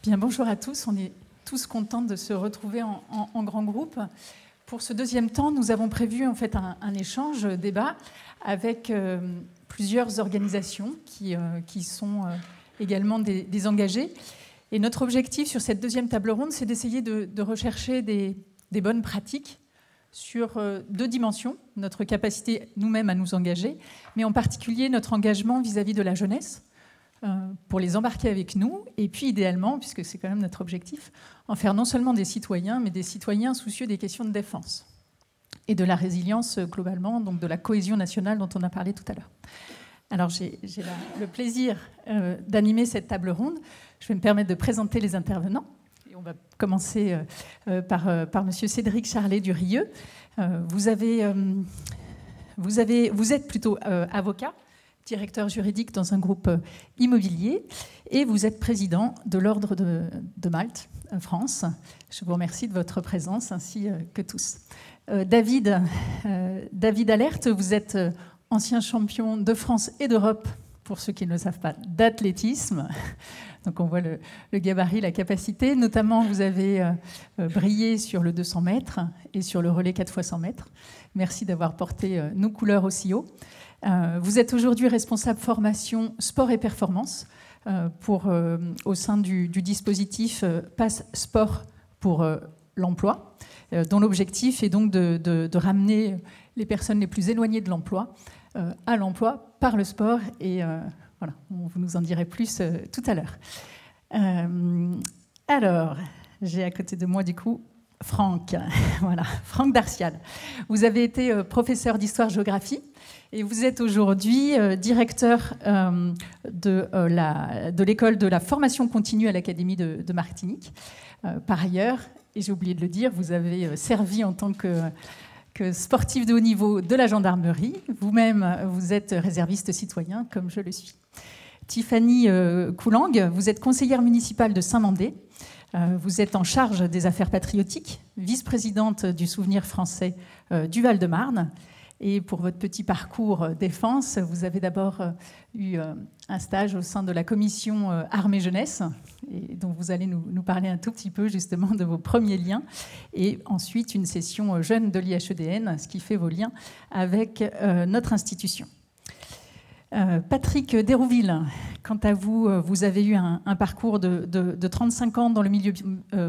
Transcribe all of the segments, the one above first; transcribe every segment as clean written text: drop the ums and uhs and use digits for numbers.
Bien, bonjour à tous. On est tous contents de se retrouver en grand groupe. Pour ce deuxième temps, nous avons prévu en fait un échange, débat avec plusieurs organisations qui sont également des engagés. Et notre objectif sur cette deuxième table ronde, c'est d'essayer de rechercher des bonnes pratiques sur deux dimensions, notre capacité nous-mêmes à nous engager, mais en particulier notre engagement vis-à-vis de la jeunesse, pour les embarquer avec nous, et puis idéalement, puisque c'est quand même notre objectif, en faire non seulement des citoyens, mais des citoyens soucieux des questions de défense et de la résilience globalement, donc de la cohésion nationale dont on a parlé tout à l'heure. Alors j'ai le plaisir d'animer cette table ronde. Je vais me permettre de présenter les intervenants. Et on va commencer par Monsieur Cédric Charlet du Rieux. Vous êtes plutôt avocat, directeur juridique dans un groupe immobilier, et vous êtes président de l'Ordre de Malte, France. Je vous remercie de votre présence, ainsi que tous. David Alert, vous êtes ancien champion de France et d'Europe, pour ceux qui ne le savent pas, d'athlétisme. Donc on voit le gabarit, la capacité. Notamment, vous avez brillé sur le 200 mètres et sur le relais 4x100 mètres. Merci d'avoir porté nos couleurs aussi haut. Vous êtes aujourd'hui responsable formation sport et performance au sein du dispositif Pass Sport pour l'emploi, dont l'objectif est donc de ramener les personnes les plus éloignées de l'emploi à l'emploi par le sport. Et voilà, vous nous en direz plus tout à l'heure. Alors, j'ai à côté de moi du coup Franck, voilà, Franck Darcial. Vous avez été professeur d'histoire-géographie et vous êtes aujourd'hui directeur de l'école de la formation continue à l'Académie de Martinique. Par ailleurs, et j'ai oublié de le dire, vous avez servi en tant que sportif de haut niveau de la gendarmerie. Vous-même, vous êtes réserviste citoyen, comme je le suis. Tiffany Coulang, vous êtes conseillère municipale de Saint-Mandé. Vous êtes en charge des affaires patriotiques, vice-présidente du Souvenir français du Val-de-Marne. Et pour votre petit parcours défense, vous avez d'abord eu un stage au sein de la commission Armée-Jeunesse, et dont vous allez nous parler un tout petit peu justement de vos premiers liens. Et ensuite, une session jeune de l'IHEDN, ce qui fait vos liens avec notre institution. Patrick Dérouville, quant à vous, vous avez eu un parcours de 35 ans dans le milieu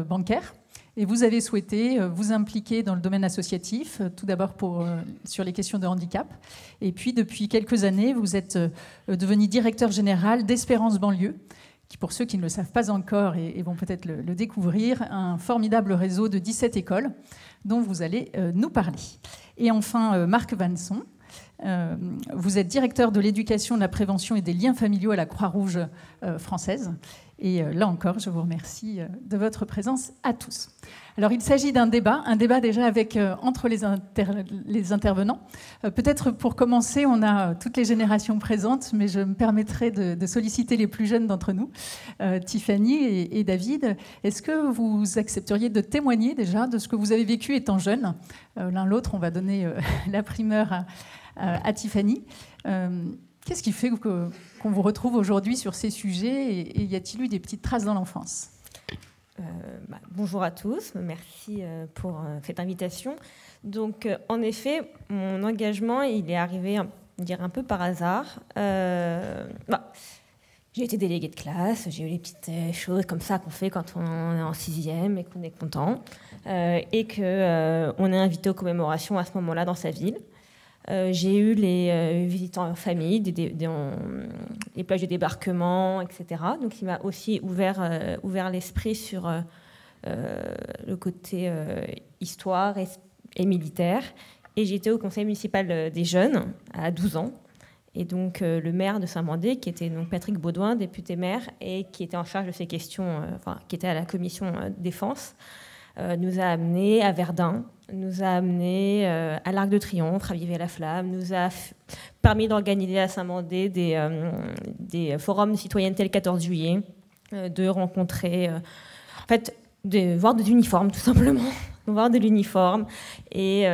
bancaire et vous avez souhaité vous impliquer dans le domaine associatif, tout d'abord sur les questions de handicap. Et puis, depuis quelques années, vous êtes devenu directeur général d'Espérance Banlieue, qui, pour ceux qui ne le savent pas encore et vont peut-être le découvrir, un formidable réseau de 17 écoles dont vous allez nous parler. Et enfin, Marc Vanson. Vous êtes directeur de l'éducation, de la prévention et des liens familiaux à la Croix-Rouge française. Et là encore, je vous remercie de votre présence à tous. Alors, il s'agit d'un débat déjà entre les intervenants. Peut-être pour commencer, on a toutes les générations présentes, mais je me permettrai de solliciter les plus jeunes d'entre nous, Tiffany et David. Est-ce que vous accepteriez de témoigner déjà de ce que vous avez vécu étant jeune? L'un l'autre, on va donner la primeur à Tiffany. Qu'est-ce qui fait qu'on vous retrouve aujourd'hui sur ces sujets et y a-t-il eu des petites traces dans l'enfance? Bonjour à tous, merci pour cette invitation. Donc, en effet, mon engagement, il est arrivé, un peu par hasard. J'ai été déléguée de classe, j'ai eu les petites choses comme ça qu'on fait quand on est en 6e et qu'on est content, et qu'on est invité aux commémorations à ce moment-là dans sa ville. J'ai eu les visites en famille, les plages de débarquement, etc. Donc, il m'a aussi ouvert l'esprit sur le côté histoire et militaire. Et j'étais au conseil municipal des jeunes à 12 ans. Et donc, le maire de Saint-Mandé, qui était donc Patrick Baudouin, député maire, et qui était en charge de ces questions, qui était à la commission défense, nous a amenés à Verdun, nous a amenés à l'Arc de Triomphe, à Viver la Flamme, nous a permis d'organiser à Saint-Mandé des forums de citoyenneté le 14 juillet, de rencontrer, de voir des uniformes tout simplement, de voir de l'uniforme. Et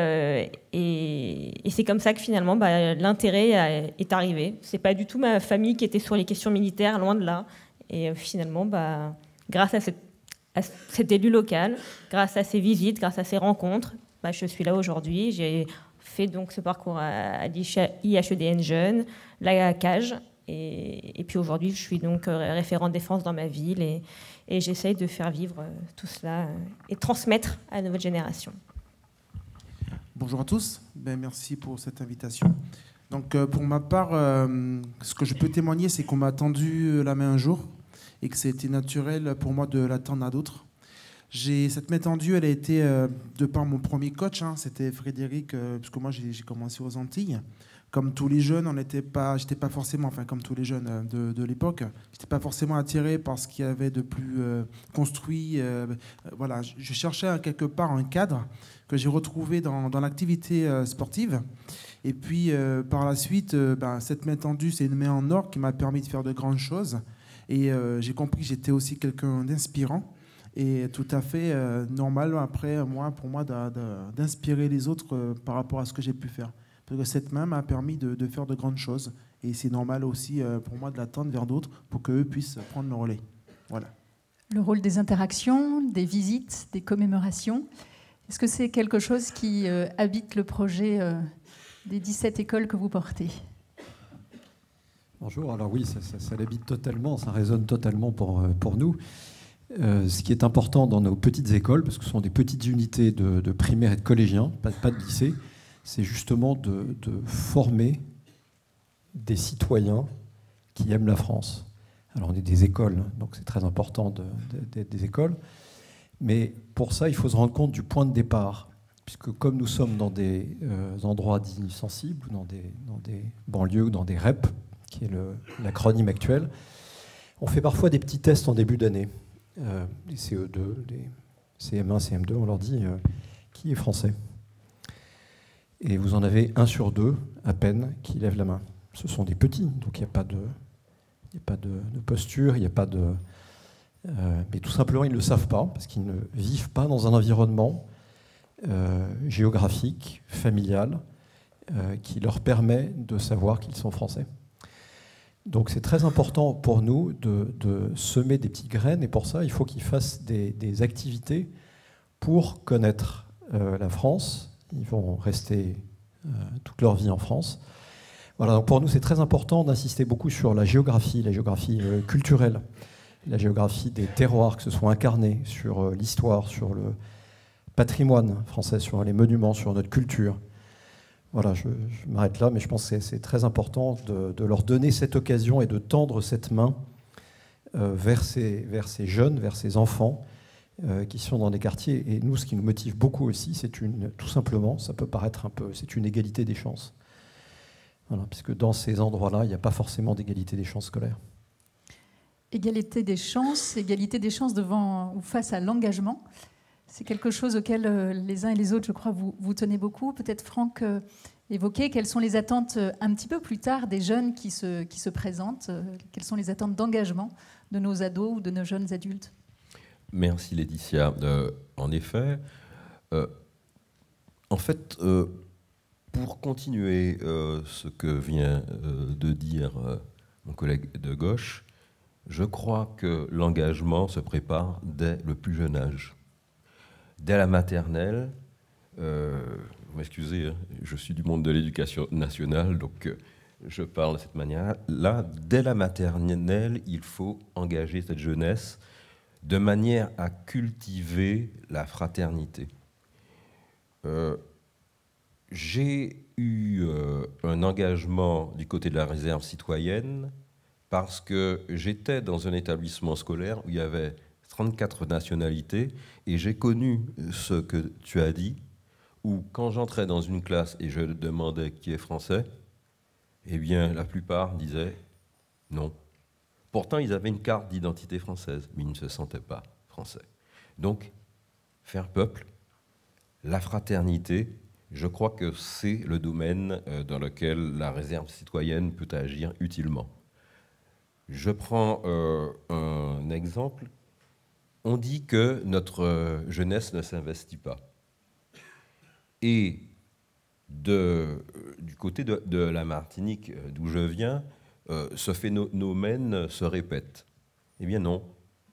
c'est comme ça que finalement l'intérêt est arrivé. C'est pas du tout ma famille qui était sur les questions militaires, loin de là. Et finalement, grâce à cet élu local, grâce à ces visites, grâce à ces rencontres, je suis là aujourd'hui. J'ai fait donc ce parcours à l'IHEDN Jeunes, la CAGE, et puis aujourd'hui, je suis donc référent défense dans ma ville et j'essaye de faire vivre tout cela et transmettre à la nouvelle génération. Bonjour à tous, merci pour cette invitation. Donc pour ma part, ce que je peux témoigner, c'est qu'on m'a tendu la main un jour et que c'était naturel pour moi de la tendre à d'autres. Cette main tendue, elle a été de par mon premier coach, c'était Frédéric, parce que moi j'ai commencé aux Antilles. Comme tous les jeunes, j'étais pas forcément, enfin comme tous les jeunes de l'époque, j'étais pas forcément attiré par ce qu'il y avait de plus construit. Voilà, je cherchais quelque part un cadre que j'ai retrouvé dans l'activité sportive. Et puis par la suite, cette main tendue, c'est une main en or qui m'a permis de faire de grandes choses. Et j'ai compris que j'étais aussi quelqu'un d'inspirant et tout à fait normal après pour moi d'inspirer les autres par rapport à ce que j'ai pu faire. Parce que cette main m'a permis de faire de grandes choses. Et c'est normal aussi pour moi de la tendre vers d'autres pour qu'eux puissent prendre le relais. Voilà. Le rôle des interactions, des visites, des commémorations, est-ce que c'est quelque chose qui habite le projet des 17 écoles que vous portez ? Bonjour, alors oui, ça l'habite totalement, ça résonne totalement pour nous. Ce qui est important dans nos petites écoles, parce que ce sont des petites unités de primaire et de collégiens, pas de lycée, c'est justement de former des citoyens qui aiment la France. Alors on est des écoles, donc c'est très important d'être des écoles, mais pour ça, il faut se rendre compte du point de départ, puisque comme nous sommes dans des endroits dits sensibles, dans des banlieues ou dans des REP, qui est l'acronyme actuel, on fait parfois des petits tests en début d'année. Les CE2, les CM1, CM2, on leur dit qui est français. Et vous en avez 1 sur 2 à peine qui lève la main. Ce sont des petits, donc il n'y a pas de posture, il n'y a pas de... mais tout simplement, ils ne le savent pas, parce qu'ils ne vivent pas dans un environnement géographique, familial, qui leur permet de savoir qu'ils sont français. Donc c'est très important pour nous de semer des petites graines, et pour ça, il faut qu'ils fassent des activités pour connaître la France. Ils vont rester toute leur vie en France. Voilà, donc pour nous, c'est très important d'insister beaucoup sur la géographie culturelle, la géographie des terroirs, que ce soit incarné, sur l'histoire, sur le patrimoine français, sur les monuments, sur notre culture. Voilà, je m'arrête là, mais je pense que c'est très important de leur donner cette occasion et de tendre cette main vers ces jeunes, vers ces enfants qui sont dans des quartiers. Et nous, ce qui nous motive beaucoup aussi, c'est tout simplement, ça peut paraître c'est une égalité des chances. Voilà, puisque dans ces endroits-là, il n'y a pas forcément d'égalité des chances scolaires. Égalité des chances devant ou face à l'engagement. C'est quelque chose auquel les uns et les autres, je crois, vous tenez beaucoup. Peut-être Franck évoquer quelles sont les attentes un petit peu plus tard des jeunes qui se présentent, quelles sont les attentes d'engagement de nos ados ou de nos jeunes adultes. Merci Laetitia. En effet, pour continuer ce que vient de dire mon collègue de gauche, je crois que l'engagement se prépare dès le plus jeune âge. Dès la maternelle, vous m'excusez, je suis du monde de l'éducation nationale, donc je parle de cette manière-là. Dès la maternelle, il faut engager cette jeunesse de manière à cultiver la fraternité. J'ai eu un engagement du côté de la réserve citoyenne parce que j'étais dans un établissement scolaire où il y avait 34 nationalités, et j'ai connu ce que tu as dit, où quand j'entrais dans une classe et je demandais qui est français, eh bien la plupart disaient non. Pourtant, ils avaient une carte d'identité française, mais ils ne se sentaient pas français. Donc, faire peuple, la fraternité, je crois que c'est le domaine dans lequel la réserve citoyenne peut agir utilement. Je prends un exemple. On dit que notre jeunesse ne s'investit pas. Et du côté de la Martinique, d'où je viens, ce phénomène se répète. Eh bien non.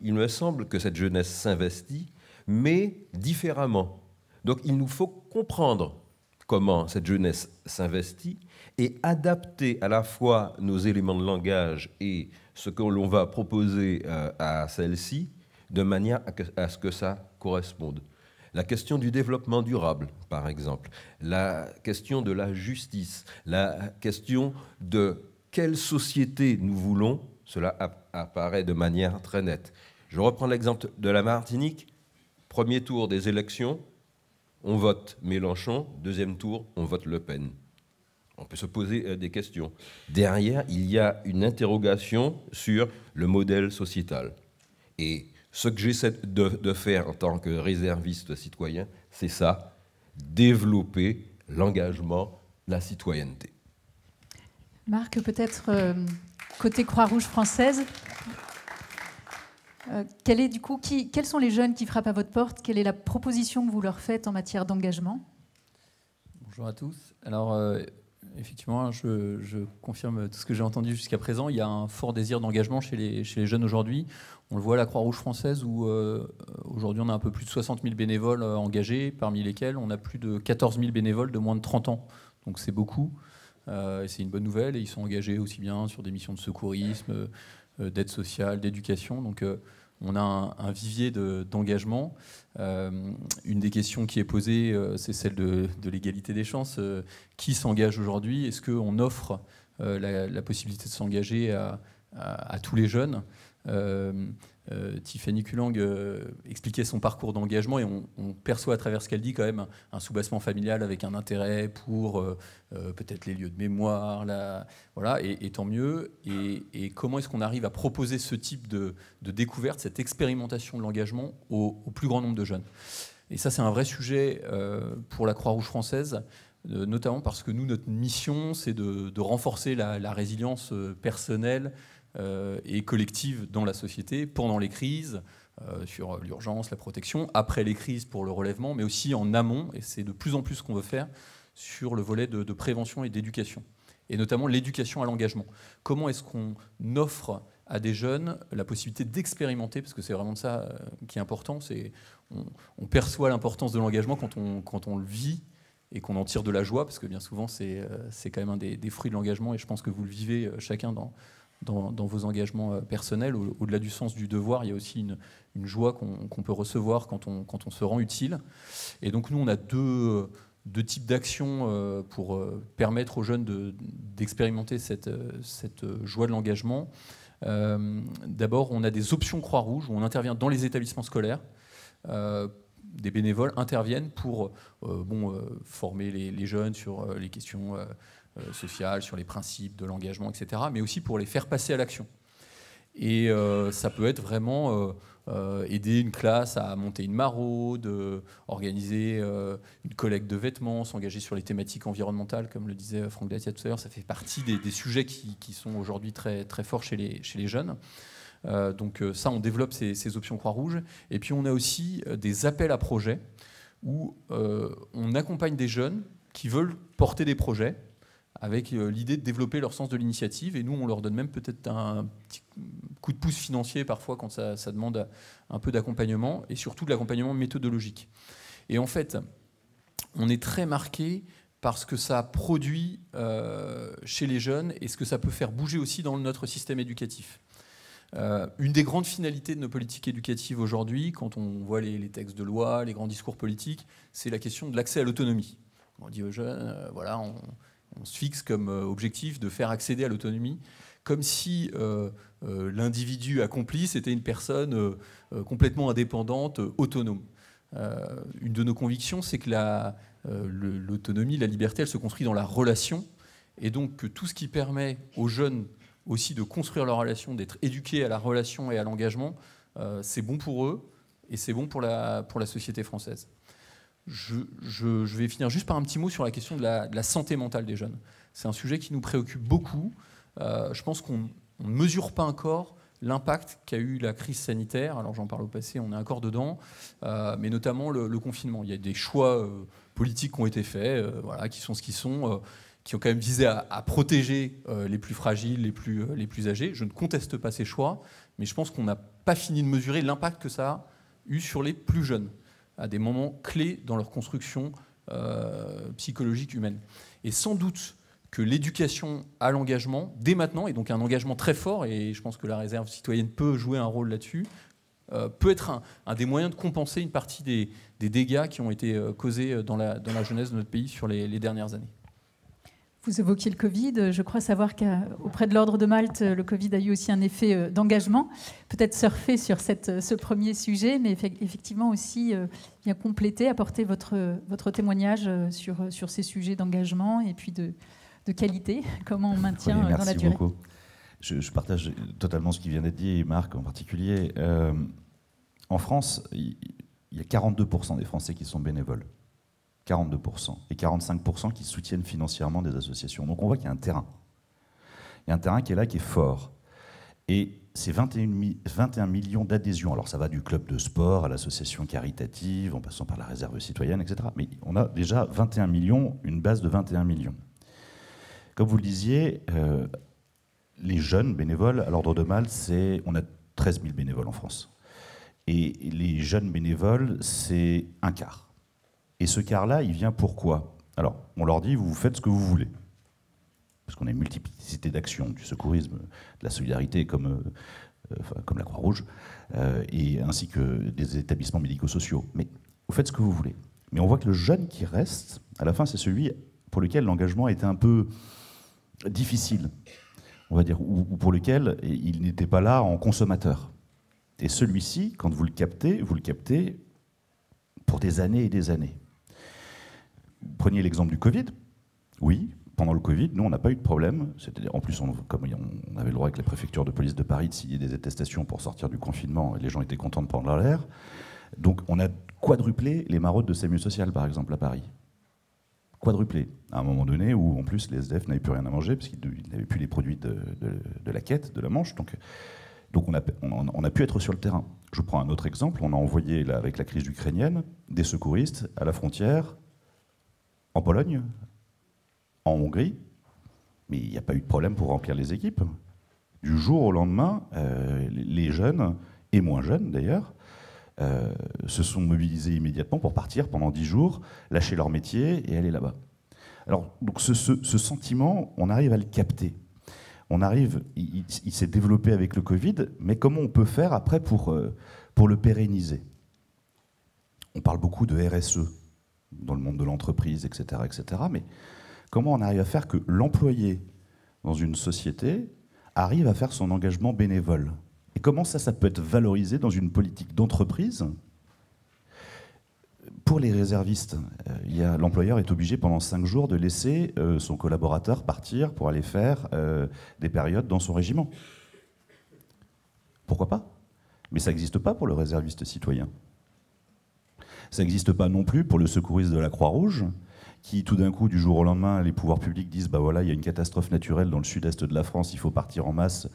il me semble que cette jeunesse s'investit, mais différemment. Donc il nous faut comprendre comment cette jeunesse s'investit et adapter à la fois nos éléments de langage et ce que l'on va proposer à celle-ci de manière à ce que ça corresponde. La question du développement durable, par exemple, la question de la justice, la question de quelle société nous voulons, cela apparaît de manière très nette. Je reprends l'exemple de la Martinique. Premier tour des élections, on vote Mélenchon. Deuxième tour, on vote Le Pen. On peut se poser des questions. Derrière, il y a une interrogation sur le modèle sociétal. Et ce que j'essaie de faire en tant que réserviste citoyen, c'est ça, développer l'engagement, la citoyenneté. Marc, peut-être côté Croix-Rouge française, quels sont les jeunes qui frappent à votre porte? Quelle est la proposition que vous leur faites en matière d'engagement? Bonjour à tous. Alors, effectivement, je confirme tout ce que j'ai entendu jusqu'à présent. Il y a un fort désir d'engagement chez les jeunes aujourd'hui. On le voit à la Croix-Rouge française où aujourd'hui on a un peu plus de 60 000 bénévoles engagés, parmi lesquels on a plus de 14 000 bénévoles de moins de 30 ans. Donc c'est beaucoup. Et c'est une bonne nouvelle. Et ils sont engagés aussi bien sur des missions de secourisme, d'aide sociale, d'éducation. Donc on a un vivier d'engagement. Une des questions qui est posée, c'est celle de l'égalité des chances. Qui s'engage aujourd'hui? Est-ce qu'on offre la possibilité de s'engager à tous les jeunes? Tiffany Kulang expliquait son parcours d'engagement et on perçoit à travers ce qu'elle dit quand même un soubassement familial avec un intérêt pour peut-être les lieux de mémoire, voilà, et tant mieux. Et comment est-ce qu'on arrive à proposer ce type de découverte, cette expérimentation de l'engagement au plus grand nombre de jeunes? Et ça, c'est un vrai sujet pour la Croix-Rouge française, notamment parce que nous, notre mission, c'est de renforcer la résilience personnelle et collective dans la société pendant les crises, sur l'urgence, la protection, après les crises pour le relèvement, mais aussi en amont, et c'est de plus en plus ce qu'on veut faire sur le volet de prévention et d'éducation, et notamment l'éducation à l'engagement. Comment est-ce qu'on offre à des jeunes la possibilité d'expérimenter, parce que c'est vraiment ça qui est important, on perçoit l'importance de l'engagement quand on le vit et qu'on en tire de la joie, parce que bien souvent c'est quand même un des fruits de l'engagement, et je pense que vous le vivez chacun dans vos engagements personnels. Au-delà du sens du devoir, il y a aussi une joie qu'on peut recevoir quand on se rend utile. Et donc nous, on a deux types d'actions pour permettre aux jeunes d'expérimenter cette joie de l'engagement. D'abord, on a des options Croix-Rouge où on intervient dans les établissements scolaires. Des bénévoles interviennent pour former les jeunes sur les questions sociales, sur les principes de l'engagement, etc., mais aussi pour les faire passer à l'action. Et ça peut être vraiment aider une classe à monter une maraude, organiser une collecte de vêtements, s'engager sur les thématiques environnementales, comme le disait Franck Datia tout à l'heure. Ça fait partie des sujets qui sont aujourd'hui très, très forts chez les jeunes. Donc ça, on développe ces options Croix-Rouge. Et puis on a aussi des appels à projets où on accompagne des jeunes qui veulent porter des projets avec l'idée de développer leur sens de l'initiative. Et nous, on leur donne même peut-être un petit coup de pouce financier parfois quand ça demande un peu d'accompagnement, et surtout de l'accompagnement méthodologique. Et en fait, on est très marqué par ce que ça produit chez les jeunes et ce que ça peut faire bouger aussi dans notre système éducatif. Une des grandes finalités de nos politiques éducatives aujourd'hui, quand on voit les textes de loi, les grands discours politiques, c'est la question de l'accès à l'autonomie. On dit aux jeunes, voilà, on se fixe comme objectif de faire accéder à l'autonomie, comme si l'individu accompli, c'était une personne complètement indépendante, autonome. Une de nos convictions, c'est que l'autonomie, la liberté, elle se construit dans la relation, et donc que tout ce qui permet aux jeunes aussi de construire leur relation, d'être éduqués à la relation et à l'engagement, c'est bon pour eux, et c'est bon pour la société française. Je vais finir juste par un petit mot sur la question de la santé mentale des jeunes. C'est un sujet qui nous préoccupe beaucoup. Je pense qu'on ne mesure pas encore l'impact qu'a eu la crise sanitaire. Alors j'en parle au passé, on est encore dedans, mais notamment le confinement. Il y a des choix politiques qui ont été faits, voilà, qui sont ce qu'ils sont, qui ont quand même visé à protéger les plus fragiles, les plus âgés. Je ne conteste pas ces choix, mais je pense qu'on n'a pas fini de mesurer l'impact que ça a eu sur les plus jeunes, à des moments clés dans leur construction psychologique humaine. Et sans doute que l'éducation à l'engagement, dès maintenant, et donc un engagement très fort, et je pense que la réserve citoyenne peut jouer un rôle là-dessus, peut être un des moyens de compenser une partie des dégâts qui ont été causés dans la jeunesse de notre pays sur les dernières années. Vous évoquiez le Covid. Je crois savoir qu'auprès de l'Ordre de Malte, le Covid a eu aussi un effet d'engagement. Peut-être surfer sur ce premier sujet, mais effectivement aussi bien compléter, apporter votre témoignage sur ces sujets d'engagement et puis de qualité. Comment on maintient dans la durée. Merci beaucoup. Je partage totalement ce qui vient d'être dit, et Marc en particulier. En France, il y a 42% des Français qui sont bénévoles. 42%. Et 45% qui soutiennent financièrement des associations. Donc on voit qu'il y a un terrain. Il y a un terrain qui est là, qui est fort. Et c'est 21 millions d'adhésions. Alors ça va du club de sport à l'association caritative, en passant par la réserve citoyenne, etc. Mais on a déjà 21 millions, une base de 21 millions. Comme vous le disiez, les jeunes bénévoles, à l'Ordre de Malte, on a 13 000 bénévoles en France. Et les jeunes bénévoles, c'est un quart. Et ce quart-là, il vient pourquoi? Alors, on leur dit, vous faites ce que vous voulez. Parce qu'on a une multiplicité d'actions, du secourisme, de la solidarité, comme la Croix-Rouge, et ainsi que des établissements médico-sociaux. Mais vous faites ce que vous voulez. Mais on voit que le jeune qui reste, à la fin, c'est celui pour lequel l'engagement était un peu difficile, on va dire, ou pour lequel il n'était pas là en consommateur. Et celui-ci, quand vous le captez pour des années et des années. Prenez l'exemple du Covid. Oui, pendant le Covid, nous, on n'a pas eu de problème. En plus, comme on avait le droit avec la préfecture de police de Paris de signer des attestations pour sortir du confinement, et les gens étaient contents de prendre l'air. Donc, on a quadruplé les maraudes de SAMU social, par exemple, à Paris. Quadruplé. À un moment donné où, en plus, les SDF n'avaient plus rien à manger, parce qu'ils n'avaient plus les produits de la quête, de la Manche. Donc on a pu être sur le terrain. Je vous prends un autre exemple. On a envoyé, là, avec la crise ukrainienne, des secouristes à la frontière, en Pologne, en Hongrie, mais il n'y a pas eu de problème pour remplir les équipes. Du jour au lendemain, les jeunes, et moins jeunes d'ailleurs, se sont mobilisés immédiatement pour partir pendant 10 jours, lâcher leur métier et aller là-bas. Alors, donc ce sentiment, on arrive à le capter. Il s'est développé avec le Covid, mais comment on peut faire après pour le pérenniser? On parle beaucoup de RSE dans le monde de l'entreprise, etc., mais comment on arrive à faire que l'employé dans une société arrive à faire son engagement bénévole? Et comment ça peut être valorisé dans une politique d'entreprise? Pour les réservistes, l'employeur est obligé pendant 5 jours de laisser son collaborateur partir pour aller faire des périodes dans son régiment. Pourquoi pas? Mais ça n'existe pas pour le réserviste citoyen. Ça n'existe pas non plus pour le secouriste de la Croix-Rouge, qui tout d'un coup, du jour au lendemain, les pouvoirs publics disent bah voilà, il y a une catastrophe naturelle dans le sud-est de la France, il faut partir en masse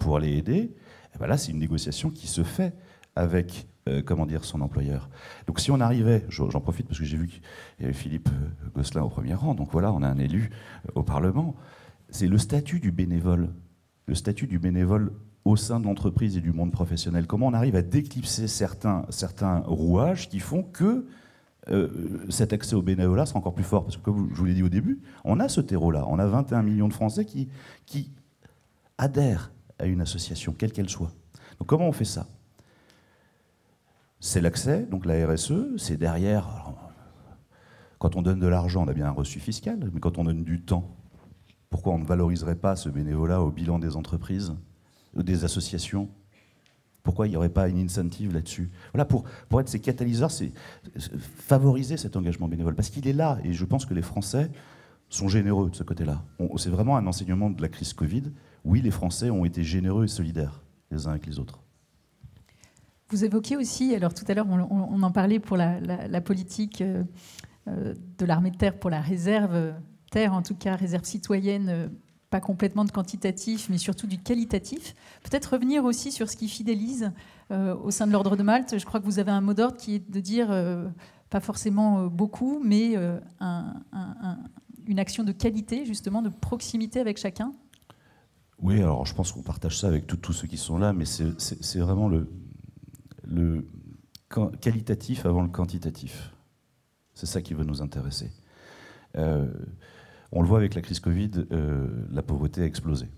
pour aller aider. Et ben là, c'est une négociation qui se fait avec son employeur. Donc si on arrivait, j'en profite parce que j'ai vu qu'il y avait Philippe Gosselin au premier rang, donc voilà, on a un élu au Parlement, c'est le statut du bénévole. Le statut du bénévole au sein de l'entreprise et du monde professionnel. Comment on arrive à déclipser certains rouages qui font que cet accès au bénévolat sera encore plus fort. Parce que comme je vous l'ai dit au début, on a ce terreau-là. On a 21 millions de Français qui adhèrent à une association, quelle qu'elle soit. Donc comment on fait ça? C'est l'accès, donc la RSE, c'est derrière... Alors, quand on donne de l'argent, on a bien un reçu fiscal, mais quand on donne du temps, pourquoi on ne valoriserait pas ce bénévolat au bilan des entreprises, des associations? Pourquoi il n'y aurait pas une incentive là-dessus? Voilà, pour être ces catalyseurs, c'est favoriser cet engagement bénévole, parce qu'il est là, et je pense que les Français sont généreux de ce côté-là. C'est vraiment un enseignement de la crise Covid. Oui, les Français ont été généreux et solidaires, les uns avec les autres. Vous évoquiez aussi, alors tout à l'heure on en parlait pour la politique de l'armée de terre, pour la réserve terre, en tout cas réserve citoyenne, pas complètement de quantitatif, mais surtout du qualitatif. Peut-être revenir aussi sur ce qui fidélise au sein de l'Ordre de Malte. Je crois que vous avez un mot d'ordre qui est de dire, pas forcément beaucoup, mais une action de qualité, justement, de proximité avec chacun? Oui, alors je pense qu'on partage ça avec tous ceux qui sont là, mais c'est vraiment le qualitatif avant le quantitatif. C'est ça qui va nous intéresser. On le voit avec la crise Covid, la pauvreté a explosé.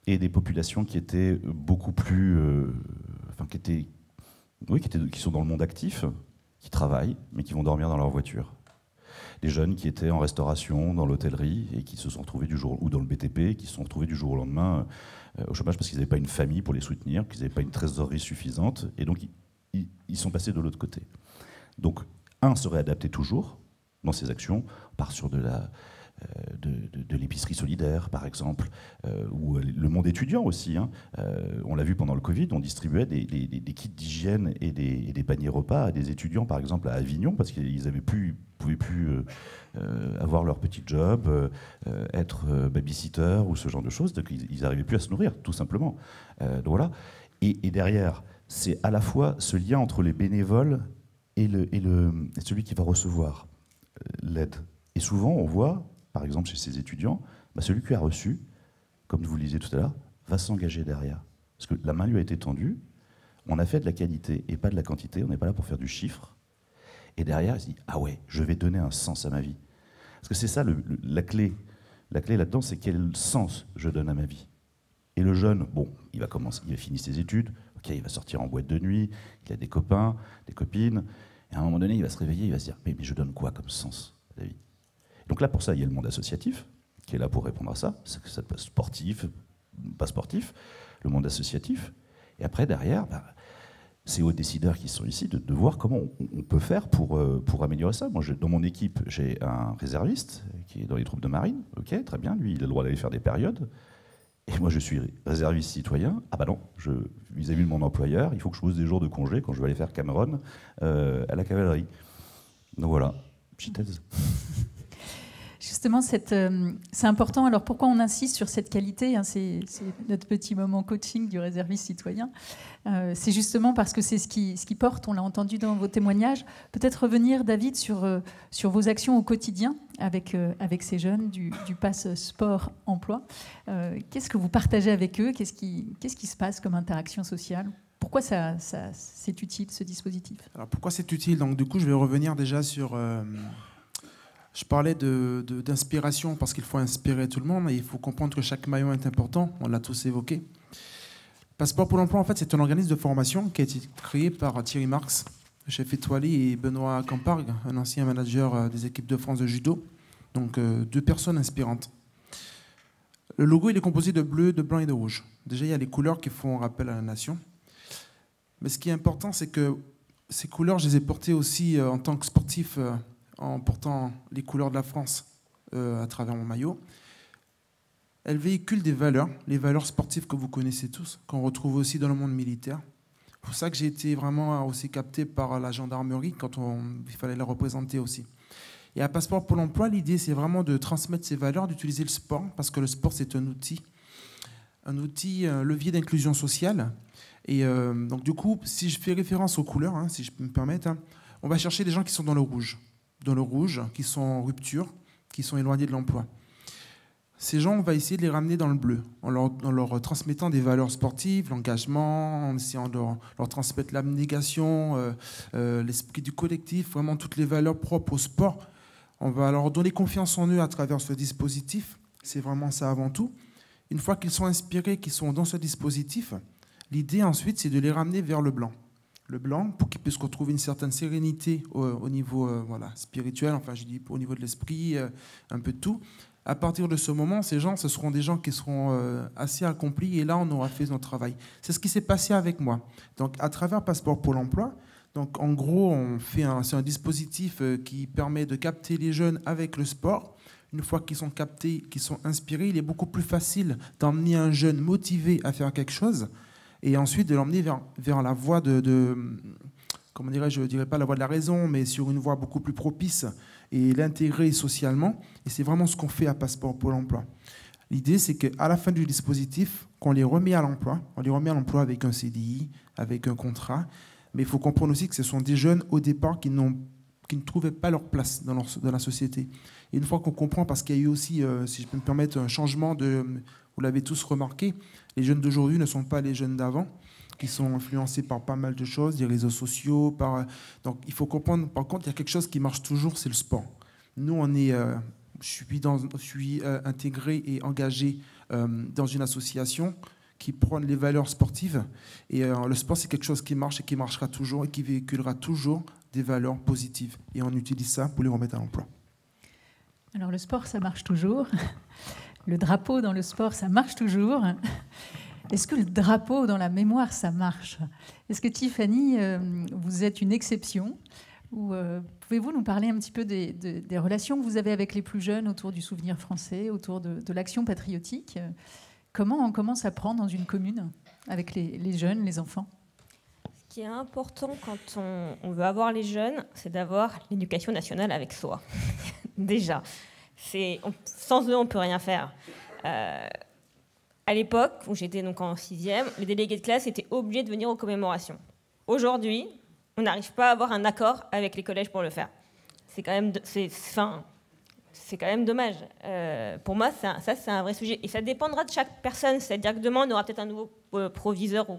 Et des populations qui étaient beaucoup plus... qui sont dans le monde actif, qui travaillent, mais qui vont dormir dans leur voiture. Des jeunes qui étaient en restauration, dans l'hôtellerie, et qui se sont retrouvés ou dans le BTP, qui se sont retrouvés du jour au lendemain au chômage parce qu'ils n'avaient pas une famille pour les soutenir, qu'ils n'avaient pas une trésorerie suffisante, et donc ils sont passés de l'autre côté. Donc, se réadapter toujours dans ses actions, on part sur de l'épicerie solidaire, par exemple, ou le monde étudiant aussi. On l'a vu pendant le Covid, on distribuait des kits d'hygiène et des paniers repas à des étudiants, par exemple, à Avignon, parce qu'ils ne pouvaient plus avoir leur petit job, être babysitter ou ce genre de choses, donc ils n'arrivaient plus à se nourrir, tout simplement. Donc voilà. Et derrière, c'est à la fois ce lien entre les bénévoles et celui qui va recevoir l'aide. Et souvent, on voit, par exemple, chez ces étudiants, celui qui a reçu, comme vous le disiez tout à l'heure, va s'engager derrière. Parce que la main lui a été tendue, on a fait de la qualité et pas de la quantité, on n'est pas là pour faire du chiffre. Et derrière, il se dit, ah ouais, je vais donner un sens à ma vie. Parce que c'est ça la clé. La clé là-dedans, c'est quel sens je donne à ma vie. Et le jeune, bon, il va finir ses études, ok, il va sortir en boîte de nuit, il a des copains, des copines, et à un moment donné, il va se réveiller, il va se dire, mais je donne quoi comme sens à la vie? Donc là, pour ça, il y a le monde associatif, qui est là pour répondre à ça. C'est que ça peut être sportif, pas sportif, le monde associatif. Et après, derrière, c'est aux décideurs qui sont ici de voir comment on peut faire pour améliorer ça. Moi, dans mon équipe, j'ai un réserviste qui est dans les troupes de marine. Ok, très bien, lui, il a le droit d'aller faire des périodes. Et moi, je suis réserviste citoyen. Ah bah non, vis-à-vis de mon employeur, il faut que je pose des jours de congé quand je vais aller faire Cameroun à la cavalerie. Donc voilà, petite thèse. Justement, c'est important. Alors pourquoi on insiste sur cette qualité, c'est notre petit moment coaching du réserviste citoyen. C'est justement parce que c'est ce qui porte, on l'a entendu dans vos témoignages. Peut-être revenir, David, sur vos actions au quotidien avec ces jeunes du Pass Sport Emploi. Qu'est-ce que vous partagez avec eux? Qu'est-ce qui se passe comme interaction sociale? Pourquoi c'est utile, ce dispositif? Alors pourquoi c'est utile? Donc du coup, je vais revenir déjà sur... Je parlais d'inspiration parce qu'il faut inspirer tout le monde et il faut comprendre que chaque maillon est important. On l'a tous évoqué. Passeport pour l'emploi, en fait, c'est un organisme de formation qui a été créé par Thierry Marx, le chef étoilé, et Benoît Campargue, un ancien manager des équipes de France de judo. Donc, deux personnes inspirantes. Le logo, il est composé de bleu, de blanc et de rouge. Déjà, il y a les couleurs qui font rappel à la nation. Mais ce qui est important, c'est que ces couleurs, je les ai portées aussi en tant que sportif, en portant les couleurs de la France à travers mon maillot. Elle véhicule des valeurs, les valeurs sportives que vous connaissez tous, qu'on retrouve aussi dans le monde militaire. C'est pour ça que j'ai été vraiment aussi capté par la gendarmerie quand il fallait la représenter aussi. Et à Passeport pour l'emploi, l'idée, c'est vraiment de transmettre ces valeurs, d'utiliser le sport, parce que le sport, c'est un outil, un levier d'inclusion sociale. Et donc, du coup, si je fais référence aux couleurs, si je peux me permettre, on va chercher des gens qui sont dans le rouge, qui sont en rupture, qui sont éloignés de l'emploi. Ces gens, on va essayer de les ramener dans le bleu, en leur transmettant des valeurs sportives, l'engagement, en essayant de leur transmettre l'abnégation, l'esprit du collectif, vraiment toutes les valeurs propres au sport. On va leur donner confiance en eux à travers ce dispositif. C'est vraiment ça avant tout. Une fois qu'ils sont inspirés, qu'ils sont dans ce dispositif, l'idée ensuite, c'est de les ramener vers le blanc. Le blanc, pour qu'ils puissent retrouver une certaine sérénité au niveau spirituel, enfin je dis au niveau de l'esprit, un peu de tout. À partir de ce moment, ces gens, ce seront des gens qui seront assez accomplis et là, on aura fait notre travail. C'est ce qui s'est passé avec moi. Donc, à travers Passeport pour l'emploi, donc en gros, c'est un dispositif qui permet de capter les jeunes avec le sport. Une fois qu'ils sont captés, qu'ils sont inspirés, il est beaucoup plus facile d'emmener un jeune motivé à faire quelque chose et ensuite de l'emmener vers la voie comment dirais-je, je ne dirais pas la voie de la raison, mais sur une voie beaucoup plus propice et l'intégrer socialement. Et c'est vraiment ce qu'on fait à Passeport pour l'emploi. L'idée, c'est qu'à la fin du dispositif, qu'on les remet à l'emploi, on les remet à l'emploi avec un CDI, avec un contrat. Mais il faut comprendre aussi que ce sont des jeunes, au départ, qui qui ne trouvaient pas leur place dans la société. Et une fois qu'on comprend, parce qu'il y a eu aussi, si je peux me permettre, un changement vous l'avez tous remarqué, les jeunes d'aujourd'hui ne sont pas les jeunes d'avant, qui sont influencés par pas mal de choses, des réseaux sociaux. Donc il faut comprendre, par contre, il y a quelque chose qui marche toujours, c'est le sport. Nous, je suis intégré et engagé dans une association qui prône les valeurs sportives. Et le sport, c'est quelque chose qui marche et qui marchera toujours et qui véhiculera toujours des valeurs positives. Et on utilise ça pour les remettre à l'emploi. Alors le sport, ça marche toujours. Le drapeau dans le sport, ça marche toujours. Est-ce que le drapeau dans la mémoire, ça marche? Est-ce que Tiffany, vous êtes une exception? Ou pouvez-vous nous parler un petit peu des relations que vous avez avec les plus jeunes autour du souvenir français, autour de l'action patriotique? Comment ça prend dans une commune avec les jeunes, les enfants? Ce qui est important quand on veut avoir les jeunes, c'est d'avoir l'éducation nationale avec soi. Déjà. Sans eux, on ne peut rien faire. À l'époque, où j'étais donc en 6e, les délégués de classe étaient obligés de venir aux commémorations. Aujourd'hui, on n'arrive pas à avoir un accord avec les collèges pour le faire. C'est quand même dommage. Pour moi, ça, c'est un vrai sujet. Et ça dépendra de chaque personne. C'est-à-dire que demain, on aura peut-être un nouveau proviseur ou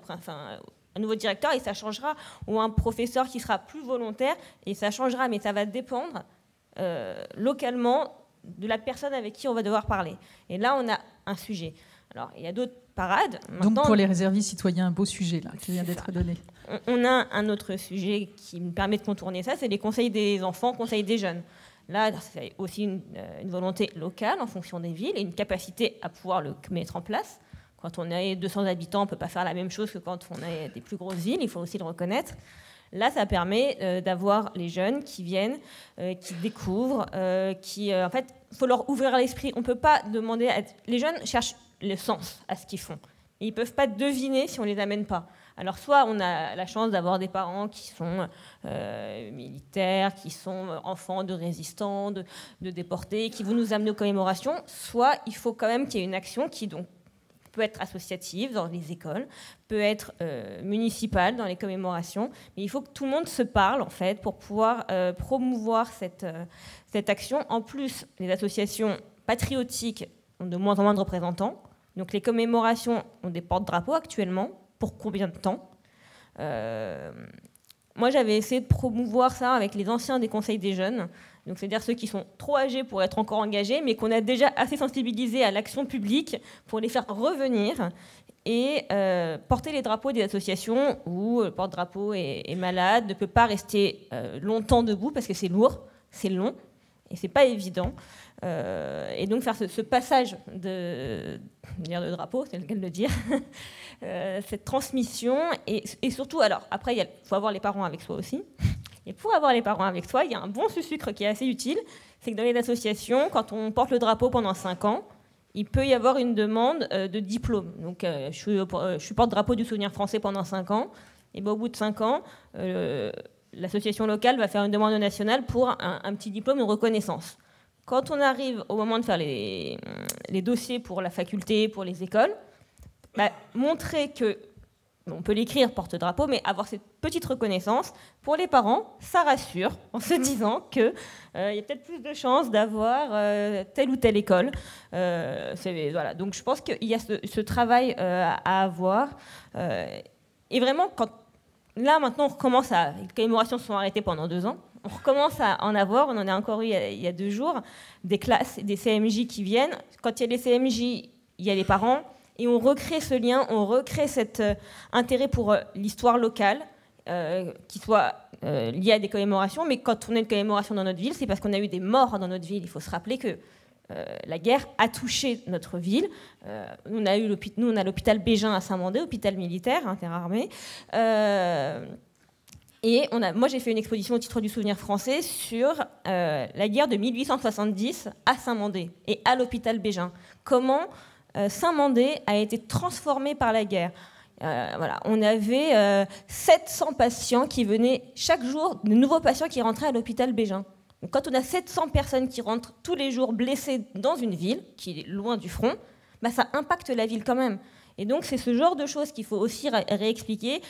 un nouveau directeur et ça changera. Ou un professeur qui sera plus volontaire et ça changera. Mais ça va dépendre localement de la personne avec qui on va devoir parler. Et là, on a un sujet. Alors, il y a d'autres parades. Maintenant, donc, pour les réservistes citoyens, un beau sujet là, qui vient d'être donné. On a un autre sujet qui me permet de contourner ça, c'est les conseils des enfants, conseils des jeunes. Là, c'est aussi une volonté locale en fonction des villes et une capacité à pouvoir le mettre en place. Quand on a 200 habitants, on ne peut pas faire la même chose que quand on a des plus grosses villes, il faut aussi le reconnaître. Là, ça permet d'avoir les jeunes qui viennent, qui découvrent, en fait, il faut leur ouvrir l'esprit. On ne peut pas demander... Les jeunes cherchent le sens à ce qu'ils font. Et ils ne peuvent pas deviner si on ne les amène pas. Alors, soit on a la chance d'avoir des parents qui sont militaires, qui sont enfants de résistants, de déportés, qui vont nous amener aux commémorations, soit il faut quand même qu'il y ait une action qui donc, peut être associative dans les écoles, peut être municipale dans les commémorations, mais il faut que tout le monde se parle, en fait, pour pouvoir promouvoir cette action. En plus, les associations patriotiques ont de moins en moins de représentants, donc les commémorations ont des porte-drapeaux actuellement. Pour combien de temps? Moi, j'avais essayé de promouvoir ça avec les anciens des conseils des jeunes, donc c'est-à-dire ceux qui sont trop âgés pour être encore engagés, mais qu'on a déjà assez sensibilisés à l'action publique pour les faire revenir et porter les drapeaux des associations où le porte-drapeau est malade, ne peut pas rester longtemps debout parce que c'est lourd, c'est long et c'est pas évident. Et donc faire ce passage de drapeau, c'est le cas de le dire, cette transmission et surtout, alors après il faut avoir les parents avec soi aussi. Et pour avoir les parents avec soi, il y a un bon sucre qui est assez utile, c'est que dans les associations, quand on porte le drapeau pendant 5 ans, il peut y avoir une demande de diplôme. Donc je suis porte-drapeau du souvenir français pendant 5 ans, et bien, au bout de 5 ans, l'association locale va faire une demande nationale pour un petit diplôme de reconnaissance. Quand on arrive au moment de faire les dossiers pour la faculté, pour les écoles, montrer que, on peut l'écrire porte-drapeau, mais avoir cette petite reconnaissance, pour les parents, ça rassure en se disant qu'il y a peut-être plus de chances d'avoir telle ou telle école. Voilà. Donc je pense qu'il y a ce travail à avoir. Et vraiment, là maintenant, on recommence les commémorations se sont arrêtées pendant 2 ans. On recommence à en avoir, on en a encore eu il y a 2 jours, des classes, des CMJ qui viennent. Quand il y a les CMJ, il y a les parents, et on recrée ce lien, on recrée cet intérêt pour l'histoire locale, qui soit liée à des commémorations. Mais quand on a une commémoration dans notre ville, c'est parce qu'on a eu des morts dans notre ville. Il faut se rappeler que la guerre a touché notre ville. Nous, on a l'hôpital Bégin à Saint-Mandé, hôpital militaire, interarmé. Et moi, j'ai fait une exposition au titre du souvenir français sur la guerre de 1870 à Saint-Mandé et à l'hôpital Bégin. Comment Saint-Mandé a été transformé par la guerre. Voilà. On avait 700 patients qui venaient chaque jour, de nouveaux patients qui rentraient à l'hôpital Bégin. Donc, quand on a 700 personnes qui rentrent tous les jours blessées dans une ville, qui est loin du front, ça impacte la ville quand même. Et donc, c'est ce genre de choses qu'il faut aussi réexpliquer.